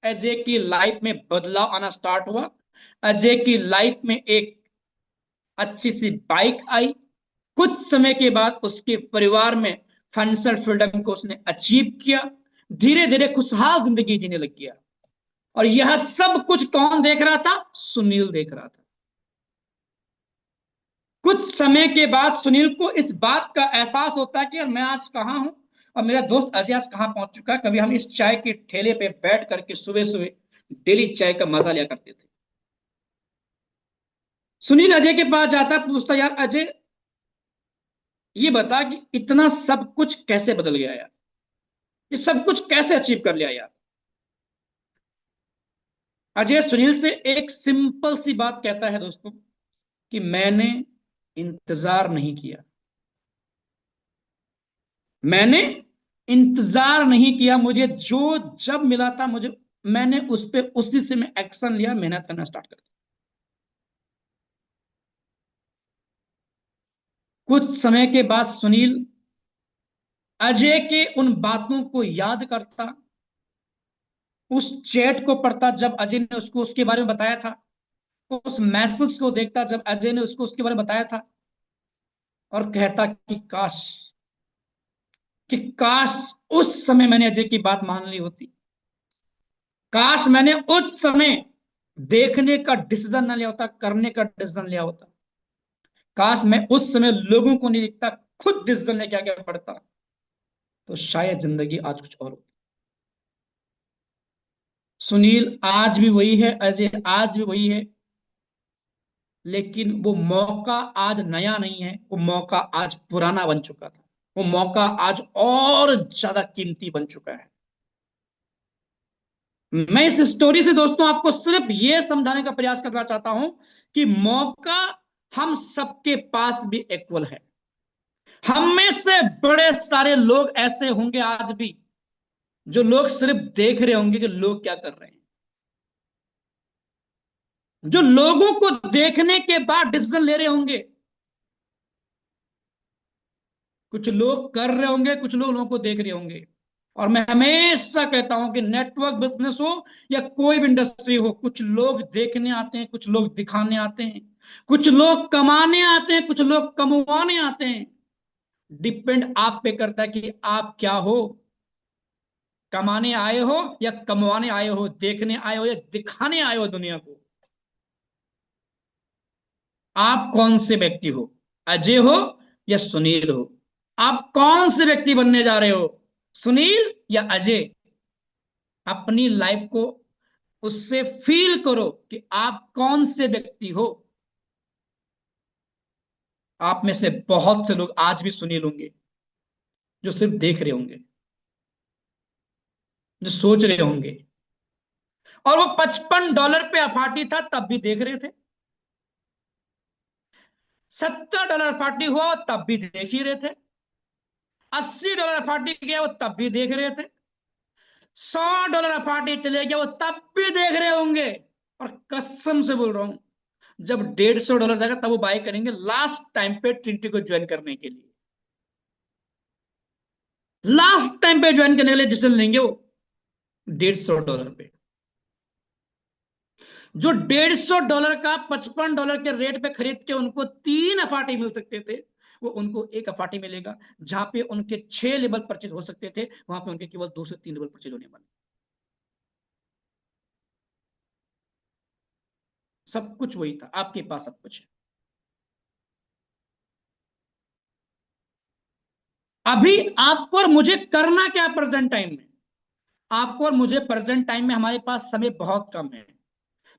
अजय की लाइफ में बदलाव आना स्टार्ट हुआ। अजय की लाइफ में एक अच्छी सी बाइक आई। कुछ समय के बाद उसके परिवार में फाइनेंशियल फ्रीडम को उसने अचीव किया, धीरे धीरे खुशहाल जिंदगी जीने लग गया। और यह सब कुछ कौन देख रहा था? सुनील देख रहा था। कुछ समय के बाद सुनील को इस बात का एहसास होता है कि यार मैं आज कहाँ हूं और मेरा दोस्त अजय आज कहाँ पहुंच चुका है। कभी हम इस चाय के ठेले पे बैठ करके सुबह सुबह डेली चाय का मजा लिया करते थे। सुनील अजय के पास जाता, पूछता यार अजय, ये बता कि इतना सब कुछ कैसे बदल गया यार, ये सब कुछ कैसे अचीव कर लिया यार। अजय सुनील से एक सिंपल सी बात कहता है दोस्तों कि मैंने इंतजार नहीं किया, मैंने इंतजार नहीं किया, मुझे जो जब मिला था मुझे, मैंने उस पे उसी से मैं एक्शन लिया, मेहनत करना स्टार्ट कर दिया। कुछ समय के बाद सुनील अजय के उन बातों को याद करता, उस चैट को पढ़ता जब अजय ने उसको उसके बारे में बताया था, उस मैसेज को देखता जब अजय ने उसको उसके बारे में बताया था, और कहता कि काश उस समय मैंने अजय की बात मान ली होती, काश मैंने उस समय देखने का डिसीजन न लिया होता, करने का डिसीजन लिया होता, काश मैं उस समय लोगों को नहीं दिखता, खुद डिसीजन लेके आगे बढ़ता, तो शायद जिंदगी आज कुछ और होती। सुनील आज भी वही है, अजय आज भी वही है, लेकिन वो मौका आज नया नहीं है, वो मौका आज पुराना बन चुका था, वो मौका आज और ज्यादा कीमती बन चुका है। मैं इस स्टोरी से दोस्तों आपको सिर्फ ये समझाने का प्रयास करना चाहता हूं कि मौका हम सबके पास भी इक्वल है। हम में से बड़े सारे लोग ऐसे होंगे आज भी, जो लोग सिर्फ देख रहे होंगे कि लोग क्या कर रहे हैं, जो लोगों को देखने के बाद डिसीजन ले रहे होंगे। कुछ लोग कर रहे होंगे, कुछ लोगों को देख रहे होंगे। और मैं हमेशा कहता हूं कि नेटवर्क बिजनेस हो या कोई भी इंडस्ट्री हो, कुछ लोग देखने आते हैं, कुछ लोग दिखाने आते हैं, कुछ लोग कमाने आते हैं, कुछ लोग कमवाने आते हैं। डिपेंड आप पे करता है कि आप क्या हो, कमाने आए हो या कमवाने आए हो, देखने आए हो या दिखाने आए हो दुनिया को। आप कौन से व्यक्ति हो, अजय हो या सुनील हो? आप कौन से व्यक्ति बनने जा रहे हो, सुनील या अजय? अपनी लाइफ को उससे फील करो कि आप कौन से व्यक्ति हो। आप में से बहुत से लोग आज भी सुनील होंगे, जो सिर्फ देख रहे होंगे, जो सोच रहे होंगे। और वो $55 पे अफाटी था तब भी देख रहे थे, $70 अफाटी हुआ वो तब भी देख ही रहे थे, $80 अफाटी गया वो तब भी देख रहे थे, $100 अफाटी चले गया वो तब भी देख रहे होंगे। और कसम से बोल रहा हूं, जब $150 जाएगा तब वो बाय करेंगे लास्ट टाइम पे ट्रिनिटी को ज्वाइन करने के लिए। लास्ट टाइम पे ज्वाइन करने के लिए डिसीजन लेंगे वो $150 पे। जो $150 का $55 के रेट पे खरीद के उनको 3 अपार्टी मिल सकते थे, वो उनको 1 अपार्टी मिलेगा। जहां पे उनके 6 लेवल परचेज हो सकते थे, वहां पे उनके केवल 2 से 3 लेवल परचेज होने वाले। सब कुछ वही था, आपके पास सब कुछ है। अभी आपको और मुझे करना क्या प्रेजेंट टाइम में? आपको और मुझे प्रेजेंट टाइम में हमारे पास समय बहुत कम है।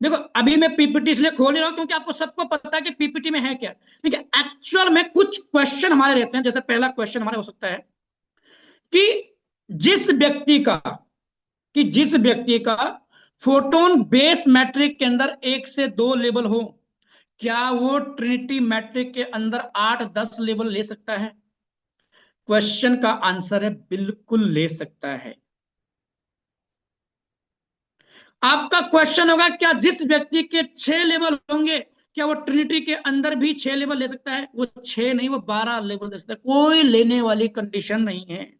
देखो अभी मैं पीपीटी इसलिए खोल रहा हूं क्योंकि आपको सबको पता है कि पीपीटी में है क्या। ठीक है, एक्चुअल में कुछ क्वेश्चन हमारे रहते हैं। जैसे पहला क्वेश्चन हमारे हो सकता है कि जिस व्यक्ति का जिस व्यक्ति का फोटोन बेस मैट्रिक के अंदर 1 से 2 लेवल हो, क्या वो ट्रिनिटी मैट्रिक के अंदर 8-10 लेवल ले सकता है? क्वेश्चन का आंसर है बिल्कुल ले सकता है। आपका क्वेश्चन होगा क्या जिस व्यक्ति के 6 लेवल होंगे, क्या वो ट्रिनिटी के अंदर भी 6 लेवल ले सकता है? वो 6 नहीं, वो 12 लेवल ले सकता है। कोई लेने वाली कंडीशन नहीं है।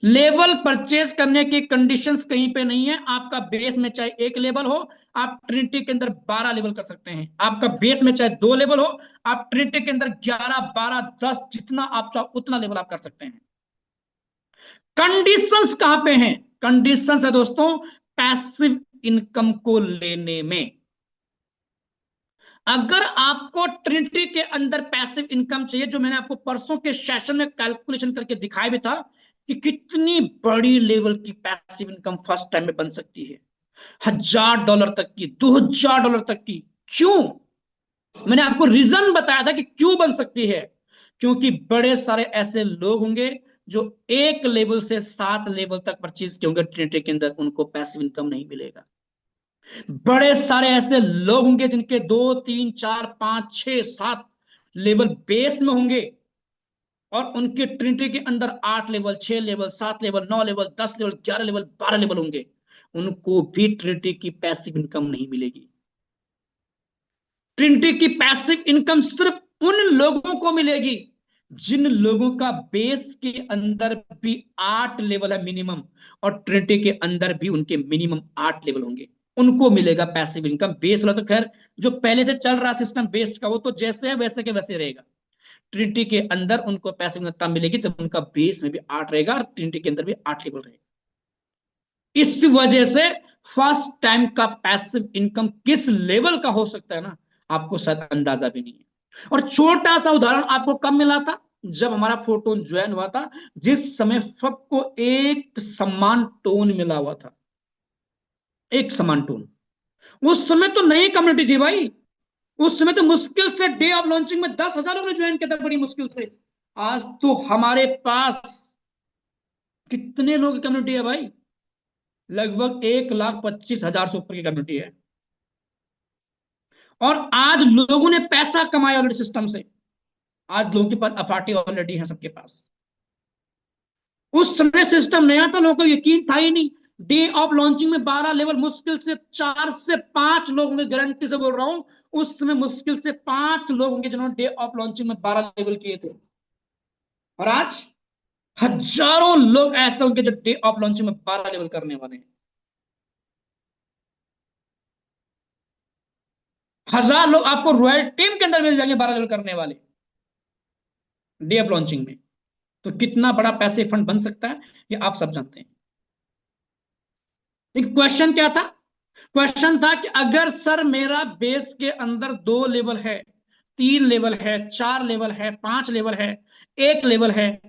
लेवल परचेज करने की कंडीशंस कहीं पे नहीं है। आपका बेस में चाहे 1 लेवल हो, आप ट्रिनिटी के अंदर 12 लेवल कर सकते हैं। आपका बेस में चाहे 2 लेवल हो, आप ट्रिनिटी के अंदर 11, 12, 10 जितना आप चाहो उतना लेवल आप कर सकते हैं। कंडीशंस कहां पे हैं? कंडीशंस है दोस्तों पैसिव इनकम को लेने में। अगर आपको ट्रिनिटी के अंदर पैसिव इनकम चाहिए, जो मैंने आपको परसों के सेशन में कैलकुलेशन करके दिखाया भी था कि कितनी बड़ी लेवल की पैसिव इनकम फर्स्ट टाइम में बन सकती है, $1000 तक की, $2000 तक की। क्यों? मैंने आपको रीजन बताया था कि क्यों बन सकती है। क्योंकि बड़े सारे ऐसे लोग होंगे जो 1 लेवल से 7 लेवल तक परचेज किए होंगे ट्रिनिटी के अंदर, उनको पैसिव इनकम नहीं मिलेगा। बड़े सारे ऐसे लोग होंगे जिनके 2, 3, 4, 5, 6, 7 लेवल बेस में होंगे, और उनके ट्रिनिटी के अंदर 8 level, 6 level, 7 level, 9 level, 10 level, 11 level, 12 level होंगे। उनको भी ट्रिनिटी की पैसिव इनकम नहीं मिलेगी। ट्रिनिटी की पैसिव इनकम सिर्फ उन लोगों को मिलेगी जिन लोगों का बेस के अंदर भी 8 लेवल है मिनिमम, और ट्रिनिटी के अंदर भी उनके मिनिमम 8 लेवल होंगे। उनको मिलेगा पैसिव इनकम। बेस वाला तो खैर जो पहले से चल रहा सिस्टम बेस्ड का, वो तो जैसे है वैसे के वैसे रहेगा। ट्रिनिटी के अंदर उनको पैसिव इनकम तब मिलेगी जब उनका बेस में भी 8 रहेगा और ट्रिनिटी के अंदर भी 8 लेवल रहेगा। इस वजह से फर्स्ट टाइम का पैसिव इनकम किस लेवल का हो सकता है ना, आपको शायद अंदाजा भी नहीं है। और छोटा सा उदाहरण आपको कब मिला था? जब हमारा फोटोन ज्वाइन हुआ था, जिस समय सबको एक समान टोन मिला हुआ था। एक समान टोन। उस समय तो नई कम्युनिटी थी भाई, उस समय तो मुश्किल से डे ऑफ लॉन्चिंग में 10,000 लोगों ने ज्वाइन किया था, बड़ी मुश्किल से। आज तो हमारे पास कितने लोगों की कम्युनिटी है भाई? लगभग 1,25,000 से ऊपर की कम्युनिटी है। और आज लोगों ने पैसा कमाया ऑलरेडी सिस्टम से। आज लोगों के पास अफाटी ऑलरेडी है सबके पास। उस समय सिस्टम नया था, लोगों को यकीन था ही नहीं। डे ऑफ लॉन्चिंग में 12 लेवल, मुश्किल से 4 से 5 लोग होंगे, गारंटी से बोल रहा हूं। उस समय मुश्किल से 5 लोग होंगे जिन्होंने डे ऑफ लॉन्चिंग में 12 लेवल किए थे। और आज हजारों लोग ऐसे होंगे जो डे ऑफ लॉन्चिंग में 12 लेवल करने वाले हैं। 1,000 लोग आपको रॉयल टीम के अंदर मिल जाएंगे 12 लेवल करने वाले डे ऑफ लॉन्चिंग में। तो कितना बड़ा पैसे फंड बन सकता है ये आप सब जानते हैं। एक क्वेश्चन क्या था? क्वेश्चन था कि अगर सर मेरा बेस के अंदर 2 लेवल है, 3 लेवल है, 4 लेवल है, 5 लेवल है, 1 लेवल है,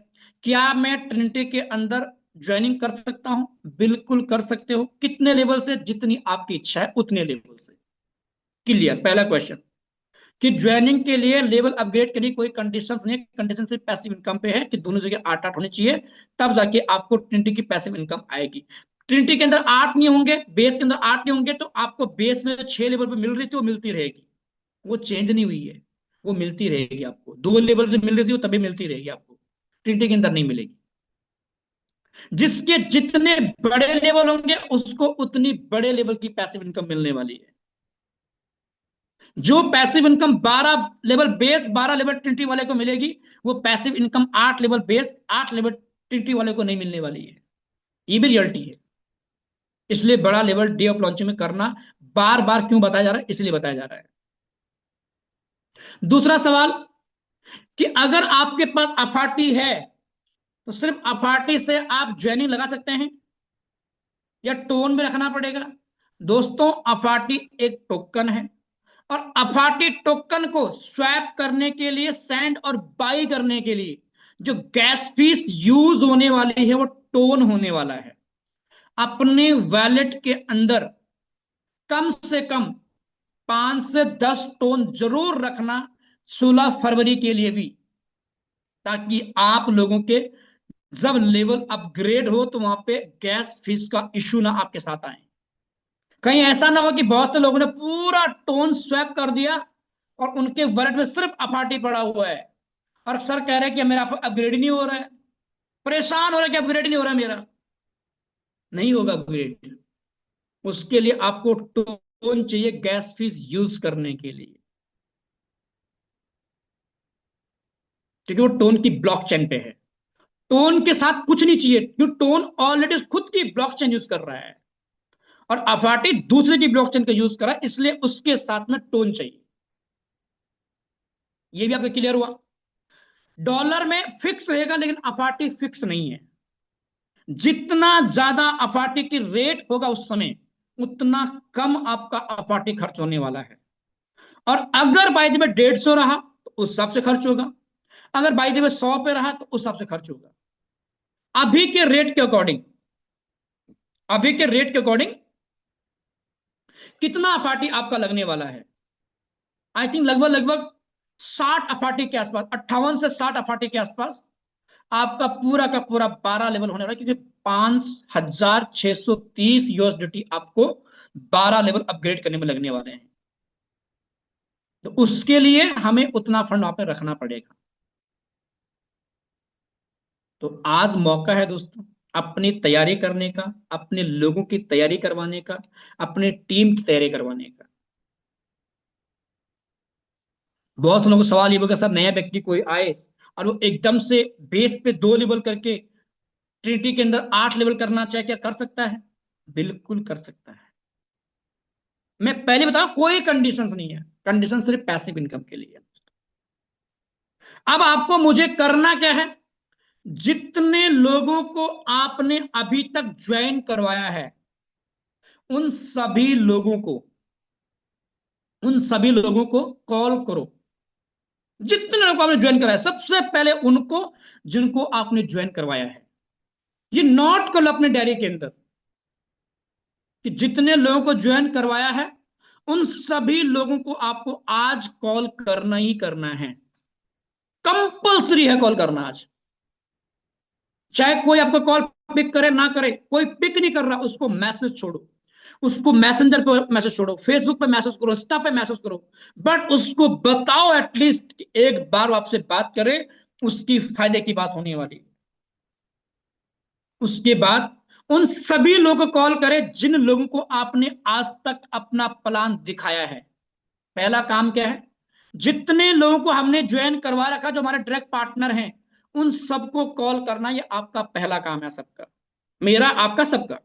क्या मैं ट्रिनिटी के अंदर ज्वाइनिंग कर सकता हूं? बिल्कुल कर सकते हो। कितने लेवल से? जितनी आपकी इच्छा है उतने लेवल से। क्लियर? पहला क्वेश्चन कि ज्वाइनिंग के लिए लेवल अपग्रेड के लिए कोई कंडीशंस नहीं है। कंडीशन सिर्फ पैसिव इनकम पे है कि दोनों जगह 8-8 होनी चाहिए, तब जाके आपको ट्रिनिटी की पैसिव इनकम आएगी। ट्रिनिटी के अंदर 8 नहीं होंगे, बेस के अंदर 8 नहीं होंगे, तो आपको बेस में 6 लेवल पे मिल रही थी वो मिलती रहेगी। वो चेंज नहीं हुई है, वो मिलती रहेगी आपको। 2 लेवल पे मिल रही थी वो तभी मिलती रहेगी आपको, ट्रिनिटी के अंदर नहीं मिलेगी। जिसके जितने बड़े लेवल होंगे उसको उतनी बड़े लेवल की पैसिव इनकम मिलने वाली है। जो passive income 12 level base 12 level Trinity वाले को मिलेगी, वो passive income 8 level base 8 level Trinity वाले को नहीं मिलने वाली है। ये भी रियलिटी है। इसलिए बड़ा लेवल डे ऑफ लॉन्चिंग में करना बार बार क्यों बताया जा रहा है? इसलिए बताया जा रहा है। दूसरा सवाल कि अगर आपके पास अफाटी है तो सिर्फ अफाटी से आप ज्वाइनिंग लगा सकते हैं या टोन में रखना पड़ेगा? दोस्तों, अफाटी एक टोकन है, और अफाटी टोकन को स्वैप करने के लिए, सेंड और बाई करने के लिए जो गैस फीस यूज होने वाली है वो टोन होने वाला है। अपने वैलेट के अंदर कम से कम 5 से 10 टोन जरूर रखना 16 फरवरी के लिए भी, ताकि आप लोगों के जब लेवल अपग्रेड हो तो वहां पे गैस फीस का इशू ना आपके साथ आए। कहीं ऐसा ना हो कि बहुत से लोगों ने पूरा टोन स्वैप कर दिया और उनके वॉलेट में सिर्फ अफाटी पड़ा हुआ है, और सर कह रहे हैं कि मेरा अपग्रेड नहीं हो रहा है, परेशान हो रहा है कि अपग्रेड नहीं हो रहा है मेरा। नहीं होगा अपग्रेड। उसके लिए आपको टोन चाहिए गैस फीस यूज करने के लिए, क्योंकि वो टोन की ब्लॉकचेन पे है। टोन के साथ कुछ नहीं चाहिए, क्योंकि टोन ऑलरेडी खुद की ब्लॉकचेन यूज कर रहा है और अफाटी दूसरे की ब्लॉकचेन का यूज कर रहा है, इसलिए उसके साथ में टोन चाहिए। ये भी आपका क्लियर हुआ? डॉलर में फिक्स रहेगा लेकिन अफाटी फिक्स नहीं है। जितना ज्यादा अफाटी की रेट होगा उस समय, उतना कम आपका अफाटी खर्च होने वाला है। और अगर बाय द वे 150 रहा तो उस हिसाब से खर्च होगा, अगर बाय द वे 100 पे रहा तो उस हिसाब से खर्च होगा। अभी के रेट के अकॉर्डिंग, अभी के रेट के अकॉर्डिंग कितना अफाटी आपका लगने वाला है? आई थिंक लगभग लगभग 60 अफाटी के आसपास, 58 से 60 अफाटी के आसपास आपका पूरा का पूरा 12 लेवल होने वाला है, क्योंकि 5,630 यूएसडीटी आपको 12 लेवल अपग्रेड करने में लगने वाले हैं। तो उसके लिए हमें उतना फंड वहां पे रखना पड़ेगा। तो आज मौका है दोस्तों अपनी तैयारी करने का, अपने लोगों की तैयारी करवाने का, अपने टीम की तैयारी करवाने का। बहुत से लोगों को सवाल ये होगा, सर नया व्यक्ति कोई आए और वो एकदम से बेस पे 2 लेवल करके ट्रिनिटी के अंदर 8 लेवल करना चाहे, क्या कर सकता है? बिल्कुल कर सकता है। मैं पहले बताऊं, कोई कंडीशंस नहीं है, कंडीशन सिर्फ पैसिव इनकम के लिए। अब आपको मुझे करना क्या है? जितने लोगों को आपने अभी तक ज्वाइन करवाया है उन सभी लोगों को, उन सभी लोगों को कॉल करो। जितने लोगों को आपने ज्वाइन कराया सबसे पहले उनको, जिनको आपने ज्वाइन करवाया है, ये नोट कर लो अपने डायरी के अंदर कि जितने लोगों को ज्वाइन करवाया है उन सभी लोगों को आपको आज कॉल करना ही करना है, कंपल्सरी है कॉल करना आज। चाहे कोई आपको कॉल पिक करे ना करे, कोई पिक नहीं कर रहा, उसको मैसेज छोड़ो, उसको मैसेंजर पे मैसेज छोड़ो, फेसबुक पे मैसेज करो, इंस्टा पे मैसेज करो, बट उसको बताओ एटलीस्ट एक बार आपसे बात करे, उसकी फायदे की बात होने वाली। उसके बाद उन सभी लोगों को कॉल करें जिन लोगों को आपने आज तक अपना प्लान दिखाया है। पहला काम क्या है, जितने लोगों को हमने ज्वाइन करवा रखा जो हमारे डायरेक्ट पार्टनर हैं, उन सबको कॉल करना, ये आपका पहला काम है, सबका, मेरा, आपका, सबका।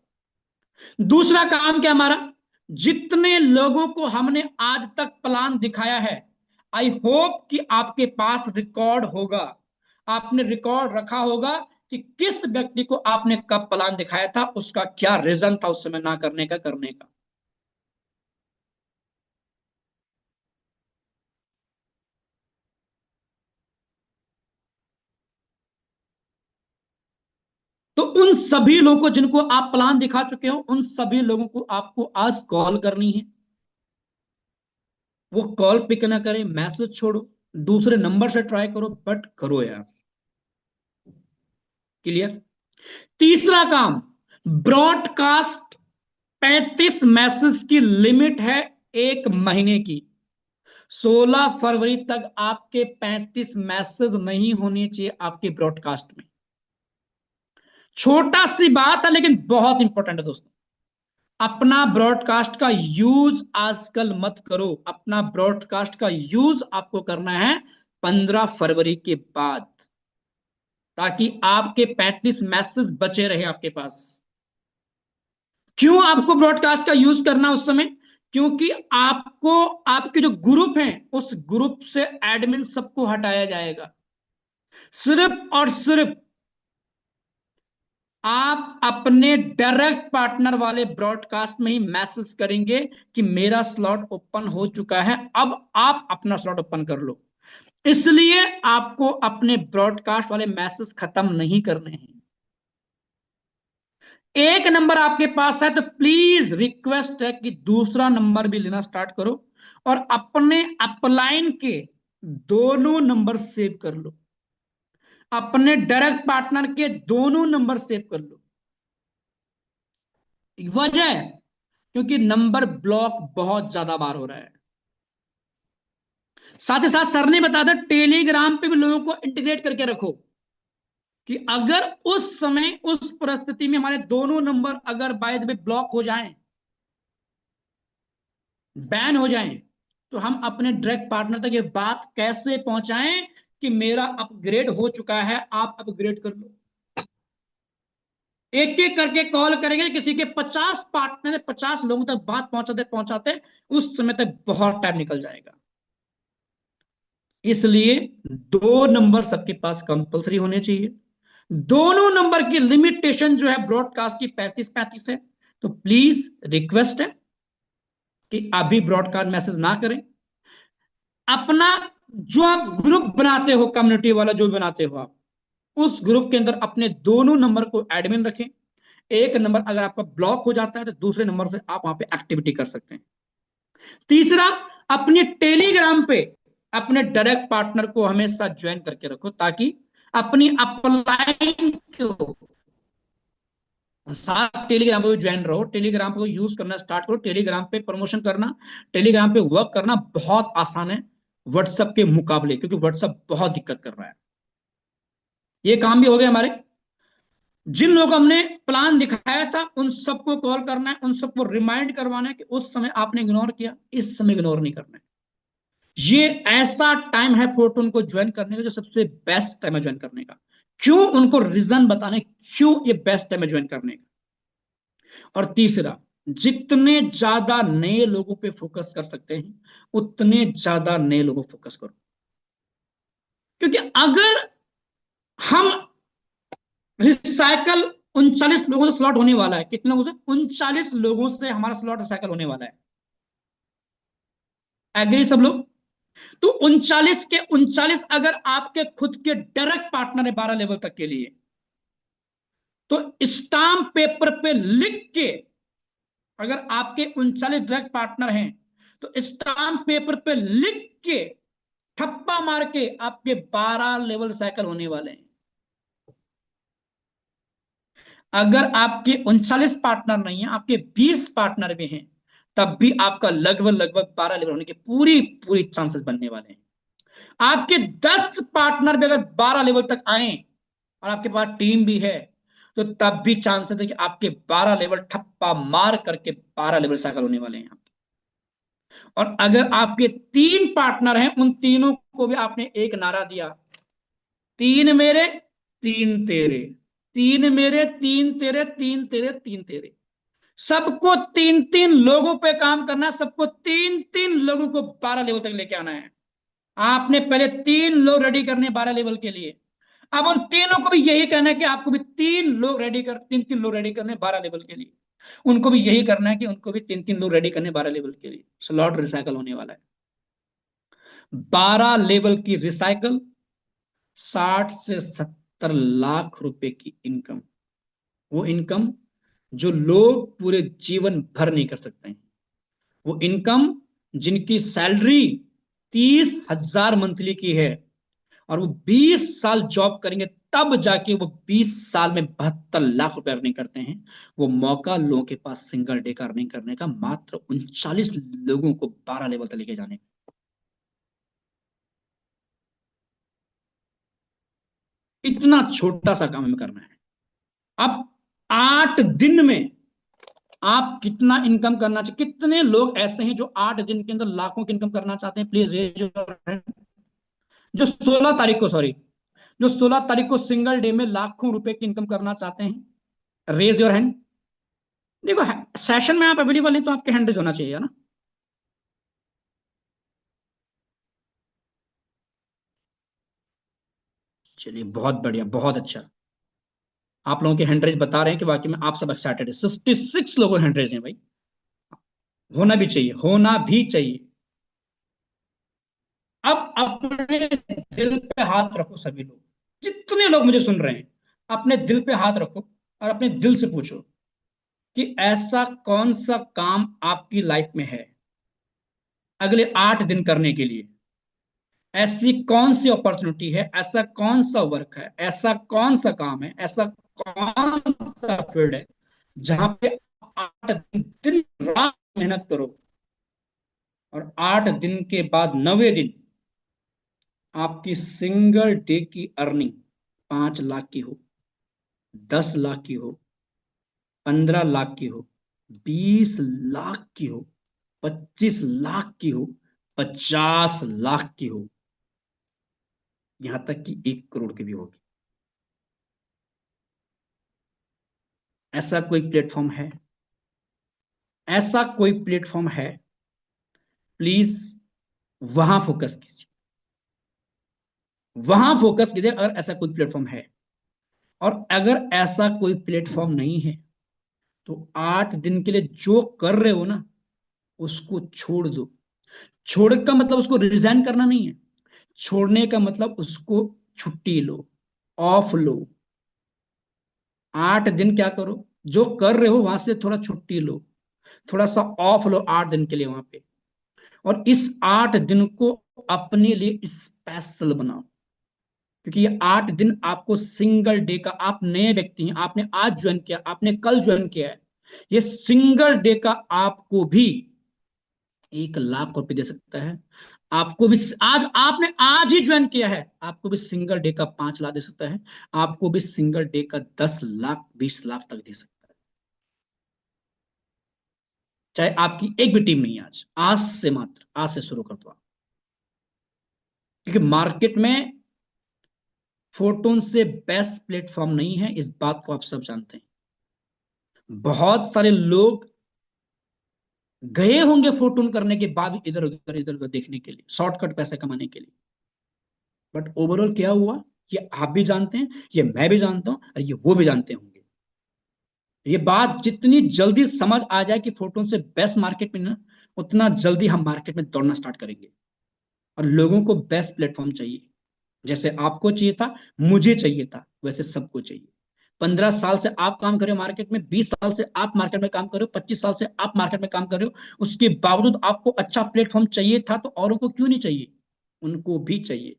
दूसरा काम क्या हमारा, जितने लोगों को हमने आज तक प्लान दिखाया है, आई होप कि आपके पास रिकॉर्ड होगा, आपने रिकॉर्ड रखा होगा कि किस व्यक्ति को आपने कब प्लान दिखाया था, उसका क्या रीजन था उस समय ना करने का, करने का। तो उन सभी लोगों को जिनको आप प्लान दिखा चुके हो, उन सभी लोगों को आपको आज कॉल करनी है। वो कॉल पिक ना करें, मैसेज छोड़ो, दूसरे नंबर से ट्राई करो, बट करो यार। क्लियर। तीसरा काम, ब्रॉडकास्ट 35 मैसेज की लिमिट है, एक महीने की। 16 फरवरी तक आपके 35 मैसेज नहीं होने चाहिए आपके ब्रॉडकास्ट में। छोटा सी बात है लेकिन बहुत इंपॉर्टेंट है दोस्तों। अपना ब्रॉडकास्ट का यूज आजकल मत करो, अपना ब्रॉडकास्ट का यूज आपको करना है 15 फरवरी के बाद, ताकि आपके 35 मैसेज बचे रहे आपके पास। क्यों आपको ब्रॉडकास्ट का यूज करना उस समय, क्योंकि आपको आपके जो ग्रुप हैं उस ग्रुप से एडमिन सबको हटाया जाएगा। सिर्फ और सिर्फ आप अपने डायरेक्ट पार्टनर वाले ब्रॉडकास्ट में ही मैसेज करेंगे कि मेरा स्लॉट ओपन हो चुका है, अब आप अपना स्लॉट ओपन कर लो। इसलिए आपको अपने ब्रॉडकास्ट वाले मैसेज खत्म नहीं करने हैं। एक नंबर आपके पास है तो प्लीज रिक्वेस्ट है कि दूसरा नंबर भी लेना स्टार्ट करो और अपने अपलाइन के दोनों नंबर सेव कर लो, अपने डायरेक्ट पार्टनर के दोनों नंबर सेव कर लो। वजह है क्योंकि नंबर ब्लॉक बहुत ज्यादा बार हो रहा है। साथ ही साथ सर ने बताया था टेलीग्राम पे भी लोगों को इंटीग्रेट करके रखो कि अगर उस समय उस परिस्थिति में हमारे दोनों नंबर अगर बाय द वे ब्लॉक हो जाएं, बैन हो जाएं, तो हम अपने डायरेक्ट पार्टनर तक ये बात कैसे पहुंचाएं कि मेरा अपग्रेड हो चुका है, आप अपग्रेड कर लो। एक एक करके कॉल करेंगे, किसी के 50 पार्टनर 50 लोगों तक बात पहुंचाते पहुंचाते उस समय तक बहुत टाइम निकल जाएगा। इसलिए दो नंबर सबके पास कंपलसरी होने चाहिए। दोनों नंबर की लिमिटेशन जो है ब्रॉडकास्ट की 35-35 है। तो प्लीज रिक्वेस्ट है कि अभी ब्रॉडकास्ट मैसेज ना करें। अपना जो आप ग्रुप बनाते हो, कम्युनिटी वाला जो बनाते हो आप, उस ग्रुप के अंदर अपने दोनों नंबर को एडमिन रखें। एक नंबर अगर आपका ब्लॉक हो जाता है तो दूसरे नंबर से आप वहां पे एक्टिविटी कर सकते हैं। तीसरा, अपने टेलीग्राम पे अपने डायरेक्ट पार्टनर को हमेशा ज्वाइन करके रखो, ताकि अपनी अपलाइन को साथ टेलीग्राम पे ज्वाइन रहो, टेलीग्राम को यूज करना स्टार्ट करो। टेलीग्राम पे प्रमोशन करना, टेलीग्राम पे वर्क करना बहुत आसान है व्हाट्सएप के मुकाबले, क्योंकि व्हाट्सएप बहुत दिक्कत कर रहा है। ये काम भी हो गया हमारे। जिन लोगों को हमने प्लान दिखाया था उन सबको कॉल करना है, उन सबको रिमाइंड करवाना है कि उस समय आपने इग्नोर किया, इस समय इग्नोर नहीं करना है। ये ऐसा टाइम है फोटो उनको ज्वाइन करने का जो सबसे बेस्ट टाइम है ज्वाइन करने का। क्यों, उनको रीजन बताने क्यों ये बेस्ट टाइम है ज्वाइन करने का। और तीसरा, जितने ज्यादा नए लोगों पे फोकस कर सकते हैं उतने ज्यादा नए लोगों फोकस करो, क्योंकि अगर हम रिसाइकल 39 लोगों से स्लॉट होने वाला है, कितने लोगों से, 39 लोगों से हमारा स्लॉट रिसाइकल होने वाला है। एग्री सब लोग। तो 39 के 39 अगर आपके खुद के डायरेक्ट पार्टनर है 12 लेवल तक के लिए, तो स्टाम्प पेपर पे लिख के अगर आपके 39 डायरेक्ट पार्टनर हैं तो स्टाम्प पेपर पे लिख के ठप्पा मार के आपके 12 लेवल साइकिल होने वाले हैं। अगर आपके 39 पार्टनर नहीं है, आपके 20 पार्टनर भी हैं, तब भी आपका लगभग लगभग 12 लेवल होने के पूरी पूरी चांसेस बनने वाले हैं। आपके 10 पार्टनर भी अगर 12 लेवल तक आए और आपके पास टीम भी है, तो तब भी चांसेस है कि आपके 12 लेवल ठप्पा मार करके 12 लेवल साइकिल होने वाले हैं। और अगर आपके 3 पार्टनर हैं, उन तीनों को भी आपने एक नारा दिया, 3 मेरे 3 तेरे, 3 मेरे 3 तेरे, 3 तेरे 3 तेरे, सबको 3 3 लोगों पे काम करना है, सबको 3 3 लोगों को 12 लेवल तक लेके आना है। आपने पहले 3 लोग रेडी करने 12 लेवल के लिए, अब उन तीनों को भी यही कहना है कि आपको भी 3 लोग रेडी करने 12 लेवल के लिए, उनको भी यही करना है कि उनको भी 3 3 लोग रेडी करने 12 लेवल के लिए। स्लॉट रिसाइकल होने वाला है। 12 लेवल की रिसाइकल, 60 से 70 लाख रुपए की इनकम, वो इनकम जो लोग पूरे जीवन भर नहीं कर सकते हैं, वो इनकम जिनकी सैलरी 30,000 मंथली की है और वो 20 साल जॉब करेंगे तब जाके वो 20 साल में 72 लाख रुपए अर्निंग करते हैं। वो मौका लोगों के पास सिंगल डे का अर्निंग करने का, मात्र 39 लोगों को 12 लेवल तक लेके जाने का। इतना छोटा सा काम हमें करना है। अब 8 दिन में आप कितना इनकम करना चाहिए? कितने लोग ऐसे हैं जो 8 दिन के अंदर लाखों की इनकम करना चाहते हैं? Please raise your hand. जो 16 तारीख को, सॉरी, जो 16 तारीख को सिंगल डे में लाखों रुपए की इनकम करना चाहते हैं, रेज योर हैंड। देखो, सेशन में आप अवेलेबल हैं तो आपके हैंड रेज होना चाहिए ना। चलिए, बहुत बढ़िया, बहुत अच्छा। आप लोगों के हैंड रेज बता रहे हैं कि वाकई में आप सब एक्साइटेड है। 66 लोगों हैंड रेज हैं भाई। होना भी चाहिए, होना भी चाहिए। अब अपने दिल पे हाथ रखो सभी लोग, जितने लोग मुझे सुन रहे हैं, अपने दिल पे हाथ रखो और अपने दिल से पूछो कि ऐसा कौन सा काम आपकी लाइफ में है अगले 8 दिन करने के लिए। ऐसी कौन सी अपॉर्चुनिटी है, ऐसा कौन सा वर्क है, ऐसा कौन सा काम है, ऐसा कौन सा फील्ड है जहां पे 8 दिन दिन रात मेहनत करो और 8 दिन के बाद 9वें दिन आपकी सिंगल डे की अर्निंग 5 लाख की हो, 10 लाख की हो, 15 लाख की हो, 20 लाख की हो, 25 लाख की हो, 50 लाख की हो, यहां तक कि 1 करोड़ की भी होगी। ऐसा कोई प्लेटफॉर्म है? ऐसा कोई प्लेटफॉर्म है? प्लीज वहां फोकस कीजिए, वहां फोकस कीजिए अगर ऐसा कोई प्लेटफॉर्म है। और अगर ऐसा कोई प्लेटफॉर्म नहीं है तो 8 दिन के लिए जो कर रहे हो ना, उसको छोड़ दो। छोड़ का मतलब उसको रिजाइन करना नहीं है, छोड़ने का मतलब उसको छुट्टी लो, ऑफ लो। 8 दिन क्या करो, जो कर रहे हो वहां से थोड़ा छुट्टी लो, थोड़ा सा ऑफ लो 8 दिन के लिए वहां पे। और इस 8 दिन को अपने लिए स्पेशल बनाओ, क्योंकि ये 8 दिन आपको सिंगल डे का, आप नए व्यक्ति हैं, आपने आज ज्वाइन किया, आपने कल ज्वाइन किया है, ये सिंगल डे का आपको भी 1 लाख रुपए दे सकता है। आपको भी आज, आपने आज ही ज्वाइन किया है, आपको भी सिंगल डे का 5 लाख दे सकता है। आपको भी सिंगल डे का 10 लाख 20 लाख तक दे सकता है। चाहे आपकी एक भी टीम नहीं है आज, आज से, मात्र आज से शुरू कर दो आप। क्योंकि मार्केट में फोटोन से बेस्ट प्लेटफॉर्म नहीं है, इस बात को आप सब जानते हैं। बहुत सारे लोग गए होंगे फोटोन करने के बाद इधर उधर इधर उधर देखने के लिए, शॉर्टकट पैसे कमाने के लिए, बट ओवरऑल क्या हुआ ये आप भी जानते हैं, ये मैं भी जानता हूं और ये वो भी जानते होंगे। ये बात जितनी जल्दी समझ आ जाए कि फोटोन से बेस्ट मार्केट में ना, उतना जल्दी हम मार्केट में दौड़ना स्टार्ट करेंगे। और लोगों को बेस्ट प्लेटफॉर्म चाहिए, जैसे आपको चाहिए था, मुझे चाहिए था, वैसे सबको चाहिए। 15 साल से आप काम कर रहे हो मार्केट में, 20 साल से आप मार्केट में काम कर रहे हो, 25 साल से आप मार्केट में काम कर रहे हो, उसके बावजूद आपको अच्छा प्लेटफॉर्म चाहिए था, तो औरों को क्यों नहीं चाहिए? उनको भी चाहिए।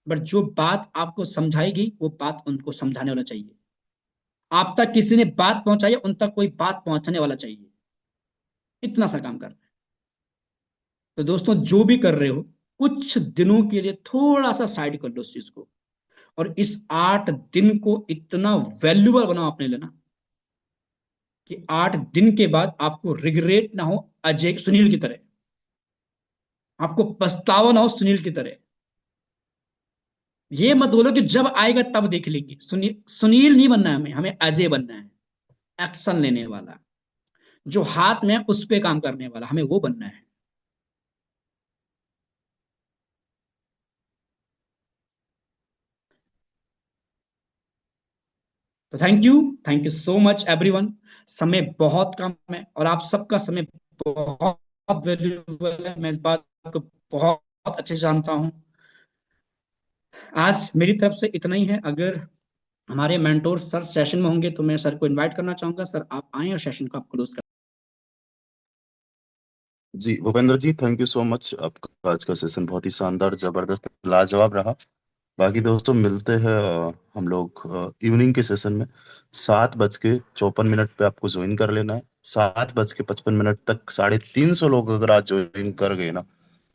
बट जो बात आपको समझाई गई वो बात उनको समझाने वाला चाहिए। आप तक किसी ने बात पहुंचाई है, उन तक कोई बात पहुंचाने वाला चाहिए। इतना सा काम करना है। तो दोस्तों, जो भी कर रहे हो, कुछ दिनों के लिए थोड़ा सा साइड कर लो उस चीज को, और इस 8 दिन को इतना वैल्यूबल बनाओ अपने लिए ना, कि 8 दिन के बाद आपको रिग्रेट ना हो, अजय सुनील की तरह, आपको पछतावा ना हो सुनील की तरह। ये मत बोलो कि जब आएगा तब देख लेंगे। सुनील सुनील नहीं बनना है हमें, हमें अजय बनना है, एक्शन लेने वाला, जो हाथ में है उस पे काम करने वाला, हमें वो बनना है। तो thank you so much everyone. समय बहुत कम है और आप सबका समय बहुत वैल्यूबल है, मैं इस बात को बहुत अच्छे से जानता हूं। आज मेरी तरफ से इतना ही है। अगर हमारे मेंटोर सर सेशन में होंगे तो मैं सर को इनवाइट करना चाहूंगा। सर आप आए और सेशन को आप क्लोज कर। जी भूपेंद्र जी, थैंक यू सो मच। आपका आज का सेशन बहुत ही शानदार, जबरदस्त, लाजवाब रहा। बाकी दोस्तों मिलते हैं हम लोग इवनिंग के सेशन में। 7:54 पे आपको ज्वाइन कर लेना है। 7:55 तक 350 लोग अगर आज ज्वाइन कर गए ना,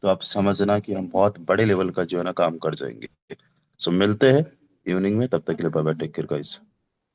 तो आप समझना कि हम बहुत बड़े लेवल का जो है ना काम कर जाएंगे। सो मिलते हैं इवनिंग में, तब तक के लिए bye bye, take care guys.